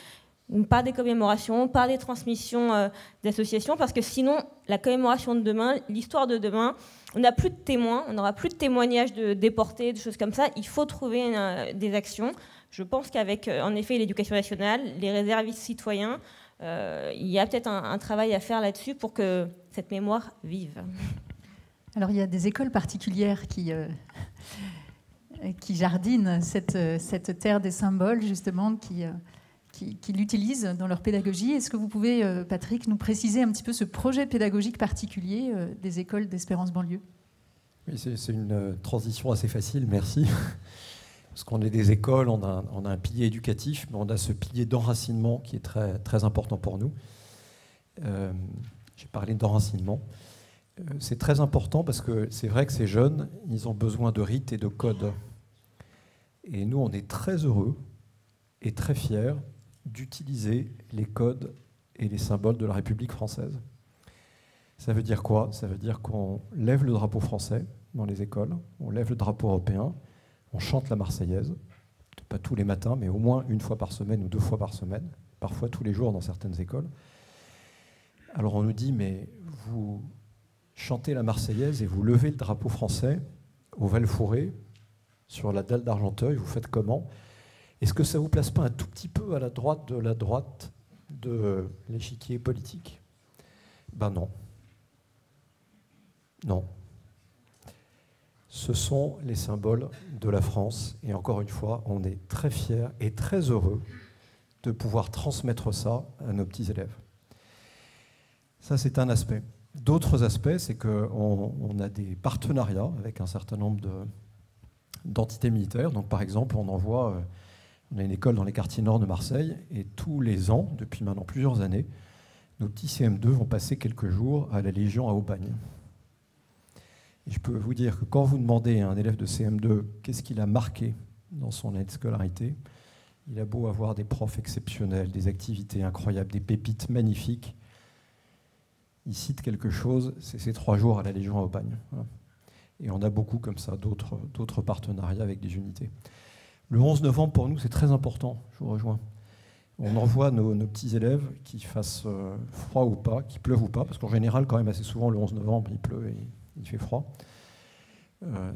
par des commémorations, par des transmissions d'associations, parce que sinon, la commémoration de demain, l'histoire de demain, on n'a plus de témoins, on n'aura plus de témoignages de déportés, de choses comme ça. Il faut trouver des actions. Je pense qu'avec, en effet, l'éducation nationale, les réservistes citoyens, il y a peut-être un travail à faire là-dessus pour que cette mémoire vive. Alors, il y a des écoles particulières qui jardinent cette terre des symboles, justement, qui l'utilisent dans leur pédagogie. Est-ce que vous pouvez, Patrick, nous préciser un petit peu ce projet pédagogique particulier des écoles d'Espérance banlieue? Oui, c'est une transition assez facile, merci. Parce qu'on est des écoles, on a un pilier éducatif, mais on a ce pilier d'enracinement qui est très, très important pour nous. J'ai parlé d'enracinement. C'est très important parce que c'est vrai que ces jeunes, ils ont besoin de rites et de codes. Et nous, on est très heureux et très fiers d'utiliser les codes et les symboles de la République française. Ça veut dire quoi? Ça veut dire qu'on lève le drapeau français dans les écoles, on lève le drapeau européen, on chante la Marseillaise, pas tous les matins, mais au moins une fois par semaine ou 2 fois par semaine, parfois tous les jours dans certaines écoles. Alors on nous dit, mais vous chantez la Marseillaise et vous levez le drapeau français au Val-Fouré, sur la dalle d'Argenteuil, vous faites comment? Est-ce que ça ne vous place pas un tout petit peu à la droite de l'échiquier politique? Ben non. Non. Ce sont les symboles de la France. Et encore une fois, on est très fiers et très heureux de pouvoir transmettre ça à nos petits élèves. Ça, c'est un aspect. D'autres aspects, c'est qu'on a des partenariats avec un certain nombre d'entités militaires. Donc, par exemple, on a une école dans les quartiers nord de Marseille, et tous les ans, depuis maintenant plusieurs années, nos petits CM2 vont passer quelques jours à la Légion à Aubagne. Et je peux vous dire que quand vous demandez à un élève de CM2 qu'est-ce qu'il a marqué dans son année de scolarité, il a beau avoir des profs exceptionnels, des activités incroyables, des pépites magnifiques, il cite quelque chose, c'est ces 3 jours à la Légion à Aubagne. Voilà. Et on a beaucoup comme ça, d'autres partenariats avec des unités. Le 11 novembre, pour nous, c'est très important, je vous rejoins. On envoie nos petits élèves, qu'il fasse froid ou pas, qu'il pleuve ou pas, parce qu'en général, quand même, assez souvent, le 11 novembre, il pleut et il fait froid.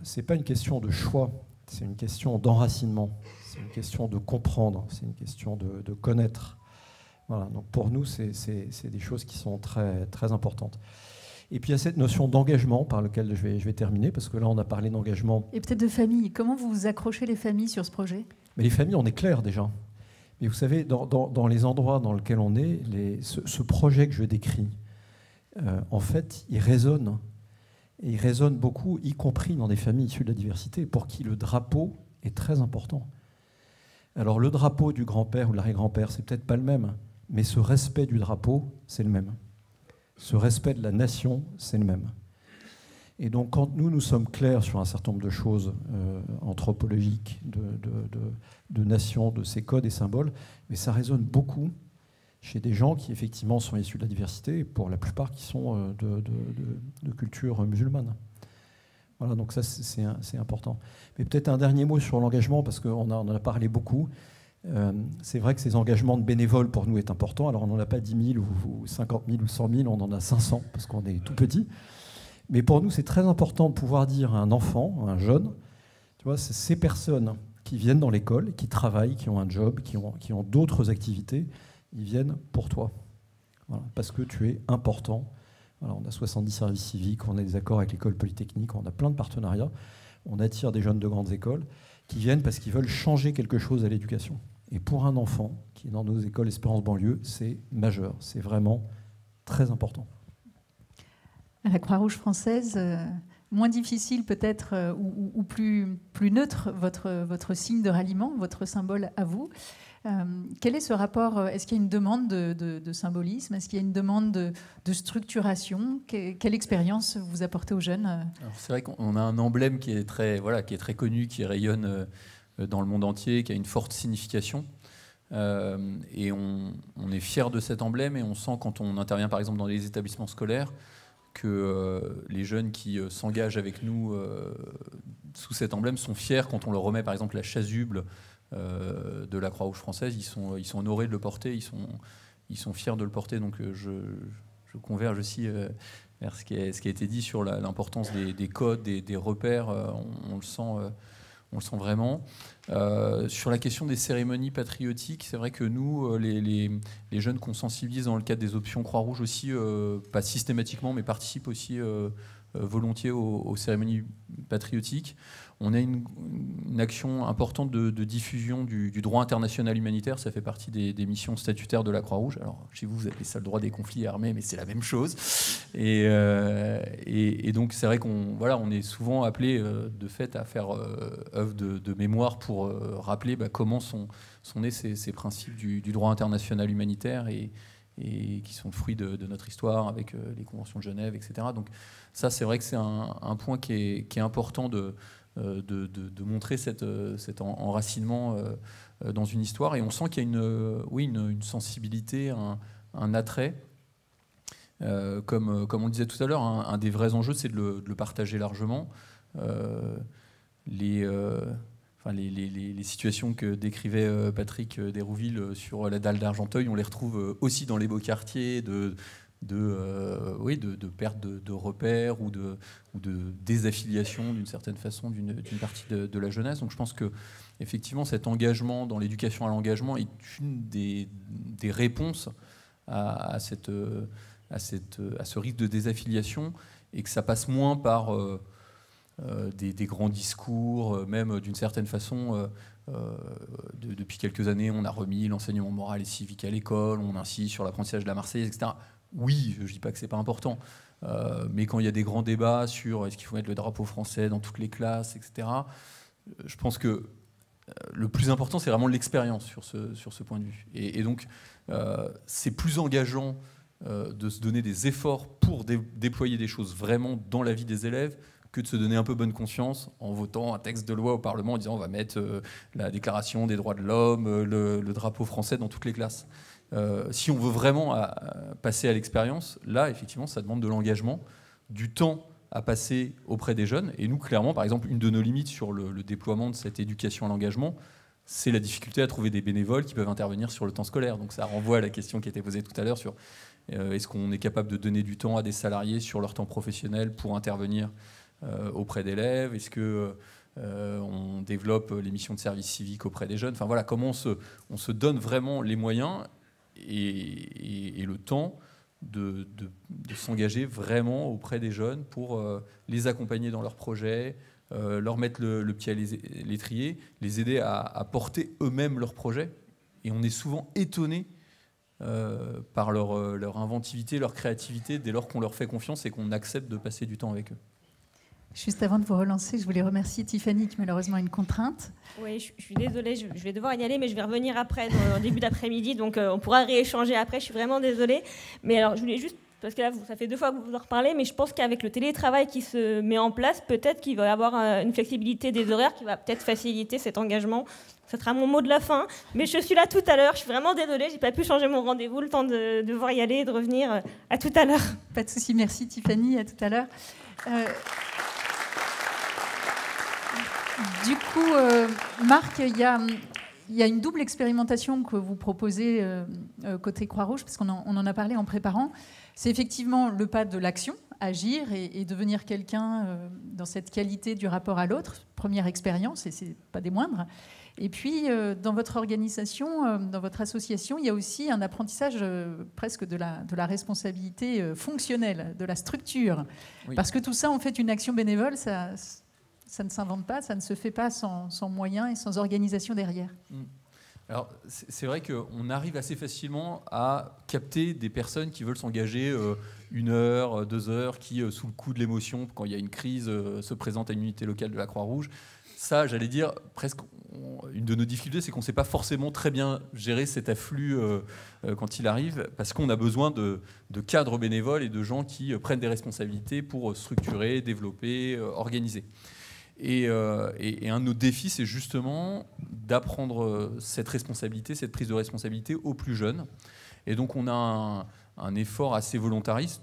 Ce n'est pas une question de choix, c'est une question d'enracinement, c'est une question de comprendre, c'est une question de connaître. Voilà, donc pour nous, c'est des choses qui sont très, très importantes. Et puis il y a cette notion d'engagement par laquelle je vais terminer, parce que là on a parlé d'engagement. Et peut-être de famille. Comment vous accrochez les familles sur ce projet? Mais les familles, on est clair déjà. Mais vous savez, dans les endroits dans lesquels on est, ce projet que je décris, en fait, il résonne. Et il résonne beaucoup, y compris dans des familles issues de la diversité, pour qui le drapeau est très important. Alors le drapeau du grand-père ou de l'arrière-grand-père, c'est peut-être pas le même, mais ce respect du drapeau, c'est le même. Ce respect de la nation, c'est le même. Et donc, quand nous sommes clairs sur un certain nombre de choses anthropologiques, de nation, de ces codes et symboles, mais ça résonne beaucoup chez des gens qui, effectivement, sont issus de la diversité, et pour la plupart qui sont de culture musulmane. Voilà, donc ça, c'est important. Mais peut-être un dernier mot sur l'engagement, parce qu'on en a parlé beaucoup. C'est vrai que ces engagements de bénévoles pour nous est important. Alors on n'en a pas 10 000 ou 50 000 ou 100 000, on en a 500 parce qu'on est tout petit. Mais pour nous, c'est très important de pouvoir dire à un enfant, à un jeune, tu vois, c'est ces personnes qui viennent dans l'école, qui travaillent, qui ont un job, qui ont d'autres activités, ils viennent pour toi. Voilà, parce que tu es important. Voilà, on a 70 services civiques, on a des accords avec l'école polytechnique, on a plein de partenariats. On attire des jeunes de grandes écoles qui viennent parce qu'ils veulent changer quelque chose à l'éducation. Et pour un enfant qui est dans nos écoles Espérance banlieue, c'est majeur, c'est vraiment très important. À la Croix-Rouge française, moins difficile peut-être ou plus neutre votre signe de ralliement, votre symbole à vous. Quel est ce rapport? Est-ce qu'il y a une demande de symbolisme? Est-ce qu'il y a une demande de structuration? Quelle expérience vous apportez aux jeunes? C'est vrai qu'on a un emblème qui est très connu, qui rayonne dans le monde entier, qui a une forte signification. Et on est fiers de cet emblème, et on sent quand on intervient par exemple dans les établissements scolaires que les jeunes qui s'engagent avec nous sous cet emblème sont fiers quand on leur remet par exemple la chasuble de la Croix-Rouge française. Ils sont honorés de le porter, ils sont fiers de le porter. Donc je converge aussi vers ce qui a été dit sur l'importance des codes, des repères. On le sent vraiment. Sur la question des cérémonies patriotiques, c'est vrai que nous, les jeunes qu'on sensibilise dans le cadre des options Croix-Rouge aussi, pas systématiquement, mais participent aussi volontiers aux cérémonies patriotiques. On a une action importante de diffusion du droit international humanitaire. Ça fait partie des missions statutaires de la Croix-Rouge. Alors, chez vous, vous appelez ça le droit des conflits armés, mais c'est la même chose. Et donc, c'est vrai on est souvent appelé de fait à faire œuvre de mémoire pour rappeler comment sont nés ces principes du droit international humanitaire et qui sont le fruit de notre histoire avec les conventions de Genève, etc. Donc ça, c'est vrai que c'est un point qui est important de montrer cet enracinement dans une histoire. Et on sent qu'il y a une sensibilité, un attrait. Comme on le disait tout à l'heure, un des vrais enjeux, c'est de le partager largement. Les situations que décrivait Patrick Dérouville sur la dalle d'Argenteuil, on les retrouve aussi dans les beaux quartiers de perte de repères ou de désaffiliation d'une certaine façon d'une partie de la jeunesse. Donc je pense que effectivement cet engagement dans l'éducation à l'engagement est une des réponses à ce risque de désaffiliation, et que ça passe moins par des grands discours, même d'une certaine façon. Depuis quelques années, on a remis l'enseignement moral et civique à l'école, on insiste sur l'apprentissage de la Marseillaise, etc. Oui, je ne dis pas que c'est pas important, mais quand il y a des grands débats sur est-ce qu'il faut mettre le drapeau français dans toutes les classes, etc., je pense que le plus important, c'est vraiment l'expérience sur ce point de vue. Et donc, c'est plus engageant de se donner des efforts pour déployer des choses vraiment dans la vie des élèves que de se donner un peu bonne conscience en votant un texte de loi au Parlement en disant on va mettre la Déclaration des droits de l'homme, le drapeau français dans toutes les classes. Si on veut vraiment passer à l'expérience, là, effectivement, ça demande de l'engagement, du temps à passer auprès des jeunes. Et nous, clairement, par exemple, une de nos limites sur le déploiement de cette éducation à l'engagement, c'est la difficulté à trouver des bénévoles qui peuvent intervenir sur le temps scolaire. Donc ça renvoie à la question qui a été posée tout à l'heure sur est-ce qu'on est capable de donner du temps à des salariés sur leur temps professionnel pour intervenir auprès d'élèves. Est-ce que on développe les missions de service civique auprès des jeunes. Enfin voilà, comment on se donne vraiment les moyens et le temps de s'engager vraiment auprès des jeunes pour les accompagner dans leurs projets, leur mettre le pied à l'étrier, les aider à porter eux-mêmes leurs projets. Et on est souvent étonné par leur inventivité, leur créativité, dès lors qu'on leur fait confiance et qu'on accepte de passer du temps avec eux. Juste avant de vous relancer, je voulais remercier Tiffany qui malheureusement a une contrainte. Oui, je suis désolée, je vais devoir y aller, mais je vais revenir après, en début d'après-midi, donc on pourra rééchanger après, je suis vraiment désolée. Mais alors, je voulais juste, parce que là, ça fait 2 fois que vous en reparlez, mais je pense qu'avec le télétravail qui se met en place, peut-être qu'il va y avoir une flexibilité des horaires qui va peut-être faciliter cet engagement. Ce sera mon mot de la fin, mais je suis là tout à l'heure, je suis vraiment désolée, je n'ai pas pu changer mon rendez-vous, le temps de devoir y aller et de revenir. À tout à l'heure. Pas de souci, merci Tiffany, à tout à l'heure. Du coup, Marc, il y a une double expérimentation que vous proposez côté Croix-Rouge, parce qu'on en a parlé en préparant. C'est effectivement le pas de l'action, agir et devenir quelqu'un dans cette qualité du rapport à l'autre, première expérience, et c'est pas des moindres. Et puis, dans votre organisation, dans votre association, il y a aussi un apprentissage presque de la responsabilité fonctionnelle, de la structure. Oui. Parce que tout ça, en fait, une action bénévole, ça ne s'invente pas, ça ne se fait pas sans moyens et sans organisation derrière. Alors, c'est vrai qu'on arrive assez facilement à capter des personnes qui veulent s'engager 1 heure, 2 heures, qui, sous le coup de l'émotion, quand il y a une crise, se présentent à une unité locale de la Croix-Rouge. Ça, j'allais dire, presque une de nos difficultés, c'est qu'on ne sait pas forcément très bien gérer cet afflux quand il arrive, parce qu'on a besoin de cadres bénévoles et de gens qui prennent des responsabilités pour structurer, développer, organiser. Et un de nos défis, c'est justement d'apprendre cette responsabilité, cette prise de responsabilité aux plus jeunes. Et donc, on a un effort assez volontariste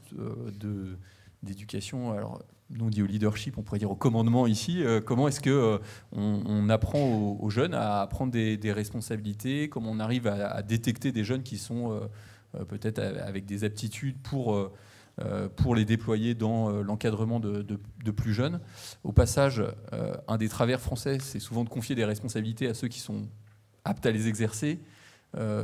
d'éducation. Alors, nous on dit au leadership, on pourrait dire au commandement ici, comment est-ce que on apprend aux jeunes à prendre des responsabilités, comment on arrive à détecter des jeunes qui sont peut-être avec des aptitudes pour les déployer dans l'encadrement de plus jeunes. Au passage, un des travers français, c'est souvent de confier des responsabilités à ceux qui sont aptes à les exercer.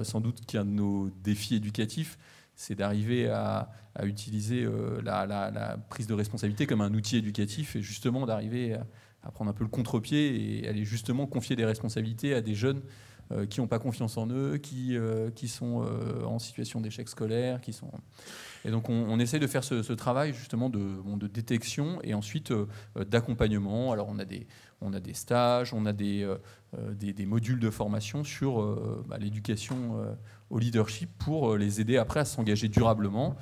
Sans doute qu'un de nos défis éducatifs, c'est d'arriver à utiliser la prise de responsabilité comme un outil éducatif et justement d'arriver à prendre un peu le contre-pied et aller justement confier des responsabilités à des jeunes qui n'ont pas confiance en eux, qui sont en situation d'échec scolaire, Et donc on essaie de faire ce travail justement de détection et ensuite d'accompagnement. Alors on a des stages, on a des modules de formation sur l'éducation au leadership pour les aider après à s'engager durablement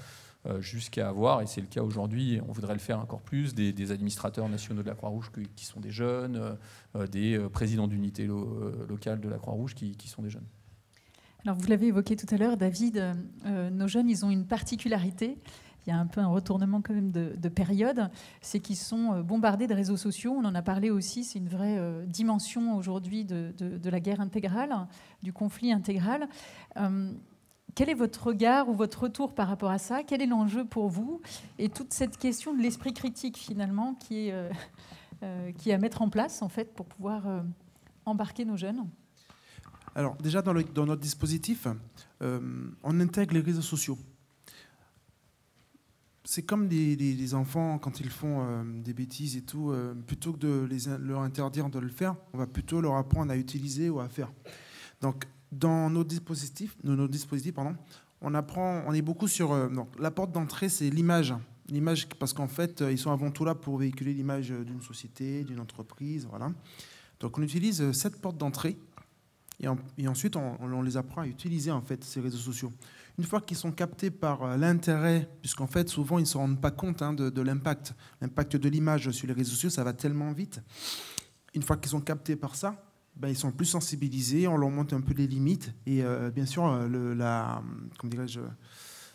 jusqu'à avoir, et c'est le cas aujourd'hui, et on voudrait le faire encore plus, des administrateurs nationaux de la Croix-Rouge qui sont des jeunes, des présidents d'unités locales de la Croix-Rouge qui sont des jeunes. Alors vous l'avez évoqué tout à l'heure, David, nos jeunes, ils ont une particularité. Il y a un peu un retournement quand même de période, c'est qu'ils sont bombardés de réseaux sociaux. On en a parlé aussi, c'est une vraie dimension aujourd'hui de la guerre intégrale, du conflit intégral. Quel est votre regard ou votre retour par rapport à ça? Quel est l'enjeu pour vous? Et toute cette question de l'esprit critique finalement qui est à mettre en place en fait pour pouvoir embarquer nos jeunes. Alors déjà dans notre dispositif, on intègre les réseaux sociaux. C'est comme les enfants, quand ils font des bêtises et tout, plutôt que de leur interdire de le faire, on va plutôt leur apprendre à utiliser ou à faire. Donc, dans nos dispositifs, on est beaucoup sur... donc, la porte d'entrée, c'est l'image. L'image, parce qu'en fait, ils sont avant tout là pour véhiculer l'image d'une société, d'une entreprise, voilà. Donc, on utilise cette porte d'entrée et ensuite, on les apprend à utiliser, en fait, ces réseaux sociaux. Une fois qu'ils sont captés par l'intérêt, puisqu'en fait, souvent, ils ne se rendent pas compte de l'impact. L'impact de l'image sur les réseaux sociaux, ça va tellement vite. Une fois qu'ils sont captés par ça, ils sont plus sensibilisés, on leur montre un peu les limites. Et bien sûr,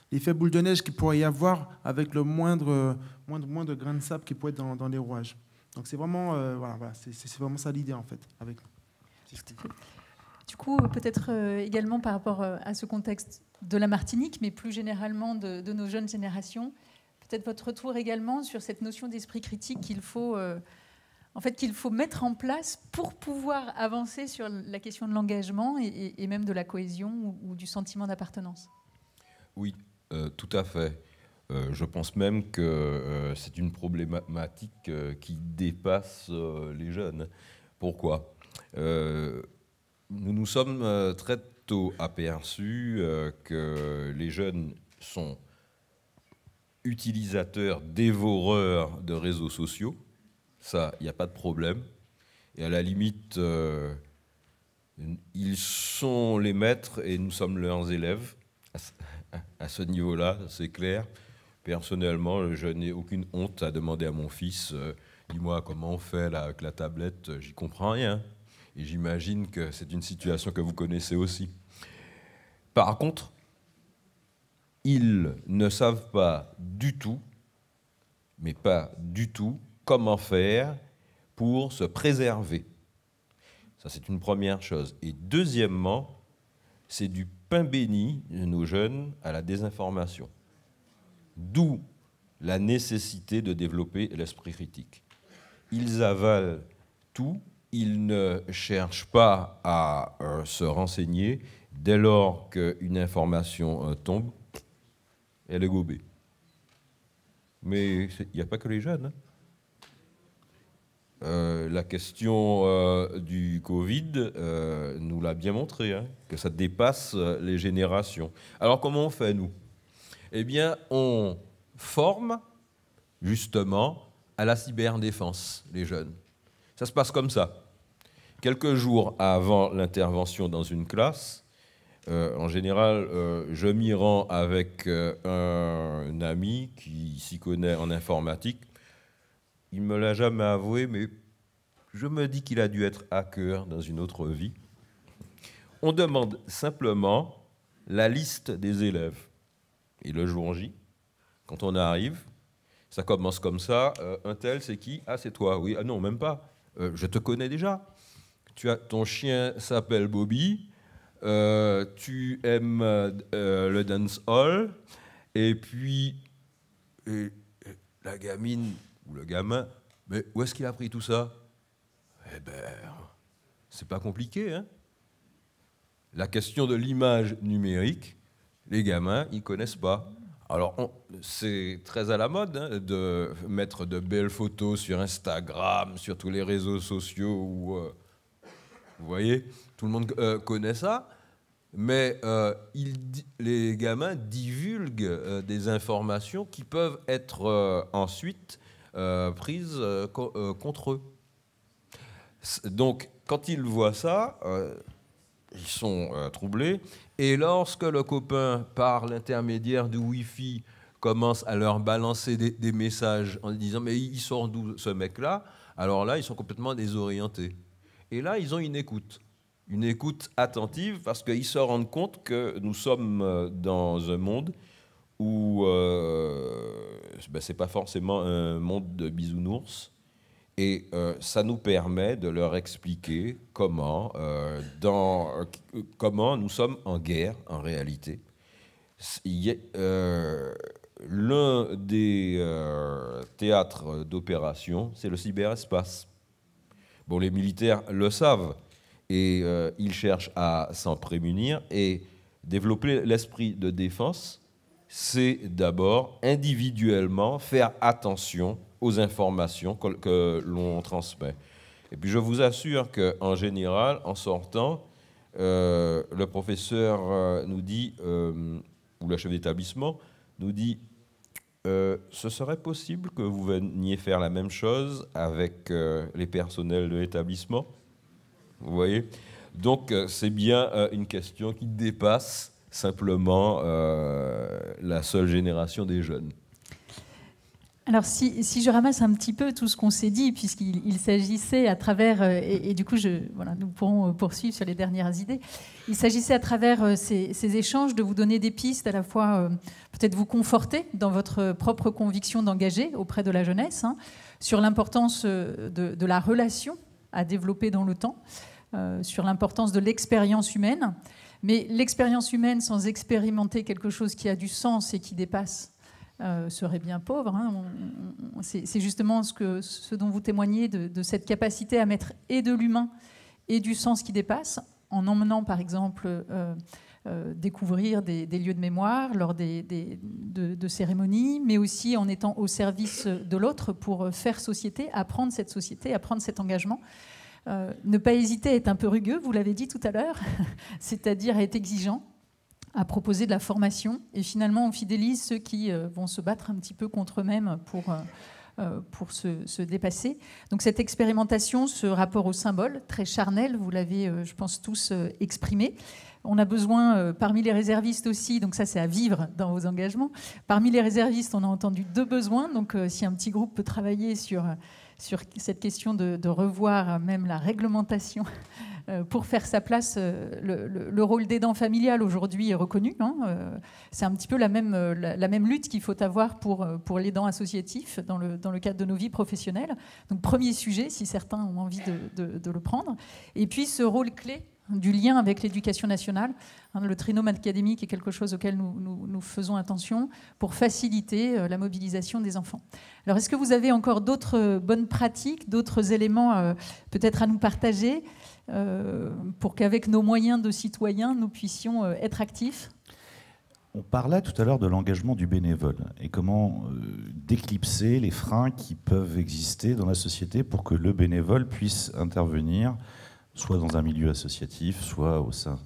l'effet boule de neige qu'il pourrait y avoir avec le moindre grain de sable qui pourrait être dans les rouages. Donc c'est vraiment, c'est vraiment ça l'idée, en fait. Du coup, peut-être également par rapport à ce contexte de la Martinique, mais plus généralement de nos jeunes générations, peut-être votre retour également sur cette notion d'esprit critique qu'il faut mettre en place pour pouvoir avancer sur la question de l'engagement et même de la cohésion ou du sentiment d'appartenance. Oui, tout à fait. Je pense même que c'est une problématique qui dépasse les jeunes. Pourquoi ? Nous nous sommes très tôt aperçus que les jeunes sont utilisateurs, dévoreurs de réseaux sociaux. Ça, il n'y a pas de problème. Et à la limite, ils sont les maîtres et nous sommes leurs élèves. À ce niveau-là, c'est clair. Personnellement, je n'ai aucune honte à demander à mon fils dis-moi comment on fait là, avec la tablette, j'y comprends rien. Et j'imagine que c'est une situation que vous connaissez aussi. Par contre, ils ne savent pas du tout, mais pas du tout, comment faire pour se préserver. Ça, c'est une première chose. Et deuxièmement, c'est du pain béni de nos jeunes à la désinformation. D'où la nécessité de développer l'esprit critique. Ils avalent tout, ils ne cherchent pas à se renseigner. Dès lors qu'une information tombe, elle est gobée. Mais il n'y a pas que les jeunes. La question du Covid nous l'a bien montré, que ça dépasse les générations. Alors comment on fait, nous ? Eh bien, on forme justement à la cyberdéfense les jeunes. Ça se passe comme ça. Quelques jours avant l'intervention dans une classe, en général, je m'y rends avec un ami qui s'y connaît en informatique. Il ne me l'a jamais avoué, mais je me dis qu'il a dû être hacker dans une autre vie. On demande simplement la liste des élèves. Et le jour J, quand on arrive, Ça commence comme ça. Un tel, c'est qui? Ah, c'est toi. Oui. Ah non, même pas. Je te connais déjà. Ton chien s'appelle Bobby. Tu aimes le dance hall. Et puis, la gamine ou le gamin, mais où est-ce qu'il a pris tout ça? Eh ben, c'est pas compliqué, hein? La question de l'image numérique, les gamins, ils connaissent pas. Alors, c'est très à la mode hein, de mettre de belles photos sur Instagram, sur tous les réseaux sociaux. Vous voyez, tout le monde connaît ça. Mais les gamins divulguent des informations qui peuvent être ensuite prises contre eux. Donc, quand ils voient ça, ils sont troublés. Et lorsque le copain, par l'intermédiaire du Wi-Fi, commence à leur balancer des messages en disant « Mais il sort d'où ce mec-là ?» Alors là, ils sont complètement désorientés. Et là, ils ont une écoute attentive, parce qu'ils se rendent compte que nous sommes dans un monde où c'est pas forcément un monde de bisounours. Et ça nous permet de leur expliquer comment nous sommes en guerre, en réalité. L'un des théâtres d'opération, c'est le cyberespace. Bon, les militaires le savent, et ils cherchent à s'en prémunir. Et développer l'esprit de défense, c'est d'abord individuellement faire attention aux informations que l'on transmet. Et puis je vous assure qu'en général, en sortant, le professeur nous dit, ou le chef d'établissement nous dit, ce serait possible que vous veniez faire la même chose avec les personnels de l'établissement? Vous voyez? Donc c'est bien une question qui dépasse simplement la seule génération des jeunes. Alors, si je ramasse un petit peu tout ce qu'on s'est dit, puisqu'il s'agissait à travers, et du coup, nous pourrons poursuivre sur les dernières idées, il s'agissait à travers ces échanges de vous donner des pistes, à la fois peut-être vous conforter dans votre propre conviction d'engager auprès de la jeunesse, hein, sur l'importance de la relation à développer dans le temps, sur l'importance de l'expérience humaine, mais l'expérience humaine sans expérimenter quelque chose qui a du sens et qui dépasse, serait bien pauvre. Hein. C'est justement ce dont vous témoignez, de cette capacité à mettre et de l'humain et du sens qui dépasse, en emmenant par exemple découvrir des lieux de mémoire lors de cérémonies, mais aussi en étant au service de l'autre pour faire société, apprendre cet engagement. Ne pas hésiter à être un peu rugueux, vous l'avez dit tout à l'heure, c'est-à-dire à être exigeant, à proposer de la formation, et finalement on fidélise ceux qui vont se battre un petit peu contre eux-mêmes pour se dépasser. Donc cette expérimentation, ce rapport au symbole, très charnel, vous l'avez, je pense, tous exprimé. On a besoin, parmi les réservistes aussi, donc ça c'est à vivre dans vos engagements, parmi les réservistes on a entendu 2 besoins, donc si un petit groupe peut travailler sur cette question de revoir même la réglementation pour faire sa place. Le rôle d'aidant familial aujourd'hui est reconnu. Hein, c'est un petit peu la même lutte qu'il faut avoir pour l'aidant associatif dans le cadre de nos vies professionnelles. Donc premier sujet, si certains ont envie de le prendre. Et puis ce rôle clé du lien avec l'éducation nationale. Le trinôme académique est quelque chose auquel nous faisons attention pour faciliter la mobilisation des enfants. Alors, est-ce que vous avez encore d'autres bonnes pratiques, d'autres éléments peut-être à nous partager pour qu'avec nos moyens de citoyens, nous puissions être actifs ? On parlait tout à l'heure de l'engagement du bénévole et comment déclipser les freins qui peuvent exister dans la société pour que le bénévole puisse intervenir soit dans un milieu associatif, soit au sein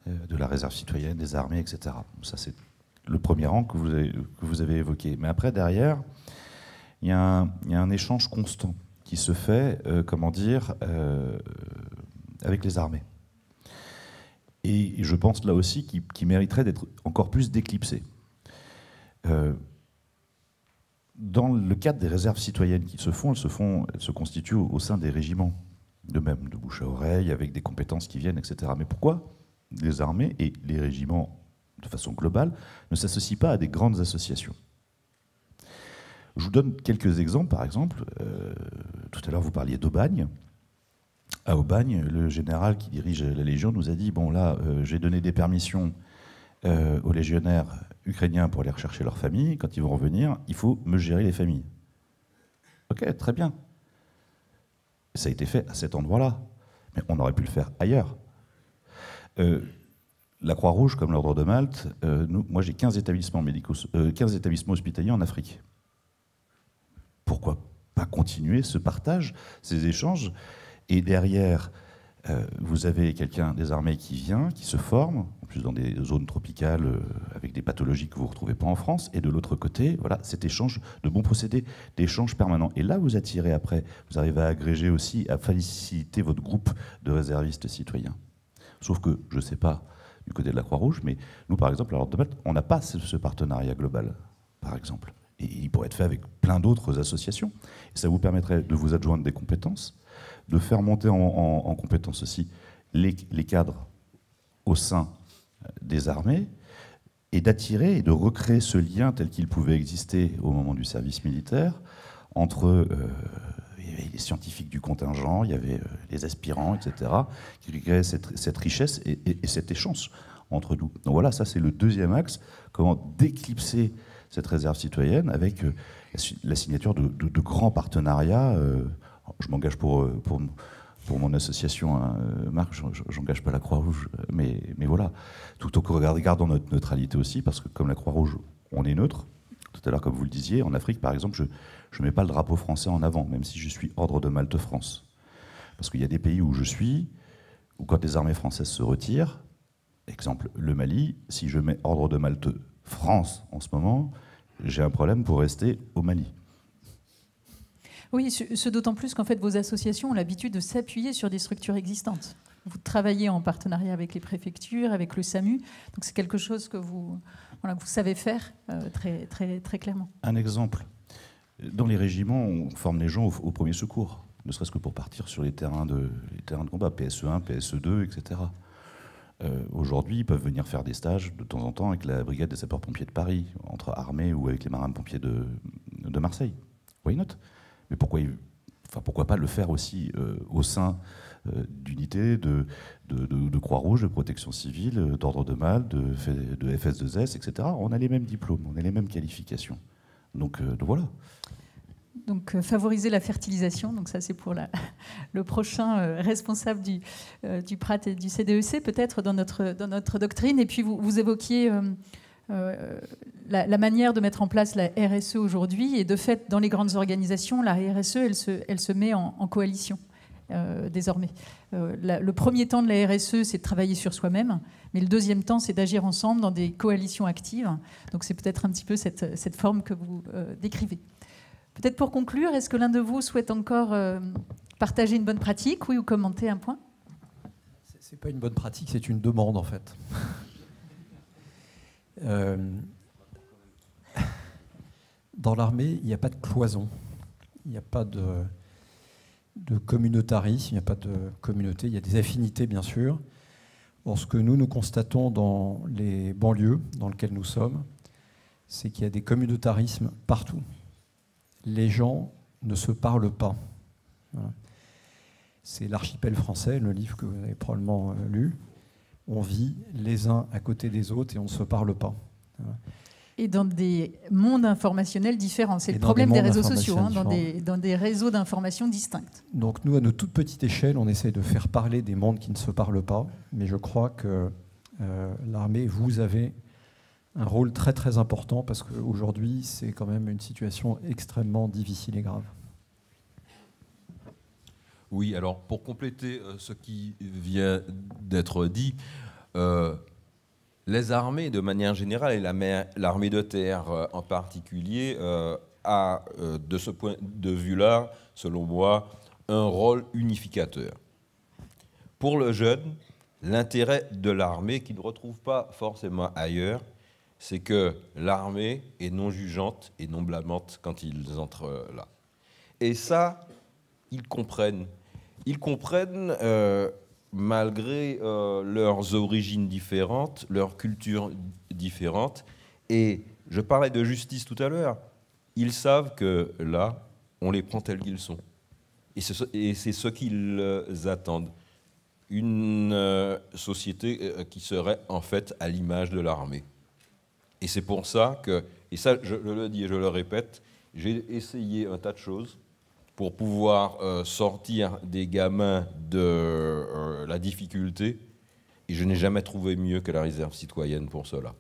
de la réserve citoyenne, des armées, etc. Ça, c'est le premier rang que vous avez évoqué. Mais après, derrière, il y a un échange constant qui se fait, avec les armées. Et je pense là aussi qu'il mériterait d'être encore plus déclipsé. Dans le cadre des réserves citoyennes qui elles se constituent au sein des régiments. De même, de bouche à oreille, avec des compétences qui viennent, etc. Mais pourquoi les armées et les régiments, de façon globale, ne s'associent pas à des grandes associations Je vous donne quelques exemples. Par exemple, tout à l'heure, vous parliez d'Aubagne. À Aubagne, le général qui dirige la Légion nous a dit, bon là, j'ai donné des permissions aux légionnaires ukrainiens pour aller rechercher leurs familles. Quand ils vont revenir, il faut me gérer les familles. Ok, très bien. Ça a été fait à cet endroit-là. Mais on aurait pu le faire ailleurs. La Croix-Rouge, comme l'Ordre de Malte, moi j'ai 15 établissements hospitaliers en Afrique. Pourquoi pas continuer ce partage, ces échanges? Et derrière, vous avez quelqu'un des armées qui vient, qui se forme, en plus dans des zones tropicales avec des pathologies que vous ne retrouvez pas en France. Et de l'autre côté, voilà, cet échange de bons procédés, d'échange permanent. Et là, vous attirez après, vous arrivez à agréger aussi, à faciliter votre groupe de réservistes citoyens. Sauf que, je ne sais pas, du côté de la Croix-Rouge, mais nous, par exemple, à l'Ordre de Malte, on n'a pas ce partenariat global, par exemple. Et il pourrait être fait avec plein d'autres associations. Et ça vous permettrait de vous adjoindre des compétences, de faire monter en compétences aussi les cadres au sein des armées, et d'attirer et de recréer ce lien tel qu'il pouvait exister au moment du service militaire entre il y avait les scientifiques du contingent, il y avait les aspirants, etc., qui créaient cette richesse et cet échange entre nous. Donc voilà, ça c'est le deuxième axe, comment déclipser cette réserve citoyenne avec la signature de grands partenariats. Je m'engage pour mon association, hein, Marc, j'engage pas la Croix-Rouge, mais voilà, tout en regardant notre neutralité aussi, parce que comme la Croix-Rouge, on est neutre. Tout à l'heure, comme vous le disiez, en Afrique, par exemple, je ne mets pas le drapeau français en avant, même si je suis Ordre de Malte France. Parce qu'il y a des pays où je suis, où quand les armées françaises se retirent, exemple le Mali, si je mets Ordre de Malte France en ce moment, j'ai un problème pour rester au Mali. Oui, ce d'autant plus qu'en fait vos associations ont l'habitude de s'appuyer sur des structures existantes. Vous travaillez en partenariat avec les préfectures, avec le SAMU, donc c'est quelque chose que vous savez faire très, très, très clairement. Un exemple, dans les régiments, on forme les gens au premier secours, ne serait-ce que pour partir sur les terrains de combat, PSE1, PSE2, etc. Aujourd'hui, ils peuvent venir faire des stages de temps en temps avec la brigade des sapeurs-pompiers de Paris, entre armées ou avec les marins-pompiers de Marseille. Why not? Mais pourquoi pas le faire aussi au sein d'unités de Croix-Rouge, de protection civile, d'Ordre de Malte, de FS2S, etc. On a les mêmes diplômes, on a les mêmes qualifications. Donc voilà. Donc favoriser la fertilisation, donc ça c'est pour le prochain responsable du PRAT et du CDEC, peut-être dans notre doctrine. Et puis vous évoquiez la manière de mettre en place la RSE aujourd'hui. Et de fait, dans les grandes organisations, la RSE, elle se met en coalition. Désormais. Le premier temps de la RSE, c'est de travailler sur soi-même, mais le deuxième temps, c'est d'agir ensemble dans des coalitions actives. Donc c'est peut-être un petit peu cette forme que vous décrivez. Peut-être pour conclure, est-ce que l'un de vous souhaite encore partager une bonne pratique, oui, ou commenter un point? C'est pas une bonne pratique, c'est une demande en fait. Dans l'armée, il n'y a pas de cloison, il n'y a pas de communautarisme, il n'y a pas de communauté, il y a des affinités bien sûr. Or, ce que nous constatons dans les banlieues dans lesquelles nous sommes, c'est qu'il y a des communautarismes partout. Les gens ne se parlent pas. Voilà. C'est l'Archipel français, le livre que vous avez probablement lu. On vit les uns à côté des autres et on ne se parle pas. Voilà. Et dans des mondes informationnels différents. C'est le problème des réseaux sociaux, dans des réseaux d'information distincts. Donc nous, à notre toute petite échelle, on essaie de faire parler des mondes qui ne se parlent pas. Mais je crois que l'armée, vous avez un rôle très très important parce qu'aujourd'hui, c'est quand même une situation extrêmement difficile et grave. Oui, alors pour compléter ce qui vient d'être dit, les armées, de manière générale, et l'armée de terre en particulier, a, de ce point de vue-là, selon moi, un rôle unificateur. Pour le jeune, l'intérêt de l'armée, qu'il ne retrouve pas forcément ailleurs, c'est que l'armée est non jugeante et non blâmante quand ils entrent là. Et ça, ils comprennent. Ils comprennent... malgré leurs origines différentes, leurs cultures différentes. Et je parlais de justice tout à l'heure. ils savent que là, on les prend tels qu'ils sont. Et c'est ce qu'ils attendent. Une société qui serait en fait à l'image de l'armée. Et c'est pour ça que, et ça je le dis et je le répète, j'ai essayé un tas de choses pour pouvoir sortir des gamins de la difficulté, et je n'ai jamais trouvé mieux que la réserve citoyenne pour cela.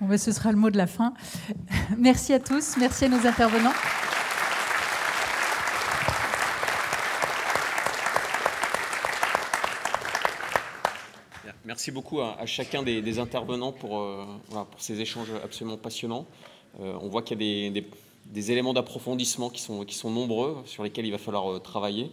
Bon, ben, ce sera le mot de la fin. Merci à tous, merci à nos intervenants. Merci beaucoup à chacun des intervenants pour ces échanges absolument passionnants. On voit qu'il y a des éléments d'approfondissement qui sont nombreux, sur lesquels il va falloir travailler.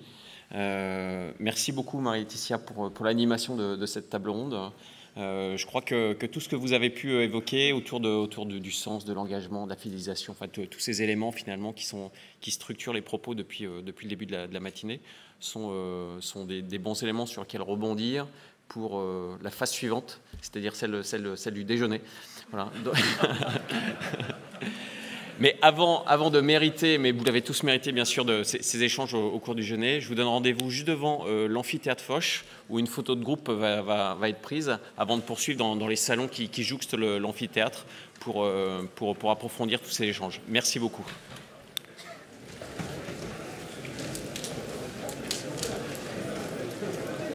Merci beaucoup Marie-Laetitia pour l'animation de cette table ronde. Je crois que tout ce que vous avez pu évoquer autour du sens, de l'engagement, de la fidélisation, enfin, tous ces éléments finalement qui structurent les propos depuis le début de la matinée sont des bons éléments sur lesquels rebondir pour la phase suivante, c'est-à-dire celle du déjeuner. Voilà. Mais avant de mériter, mais vous l'avez tous mérité bien sûr, ces échanges au cours du déjeuner, je vous donne rendez-vous juste devant l'amphithéâtre Foch, où une photo de groupe va être prise, avant de poursuivre dans les salons qui jouxtent l'amphithéâtre pour approfondir tous ces échanges. Merci beaucoup.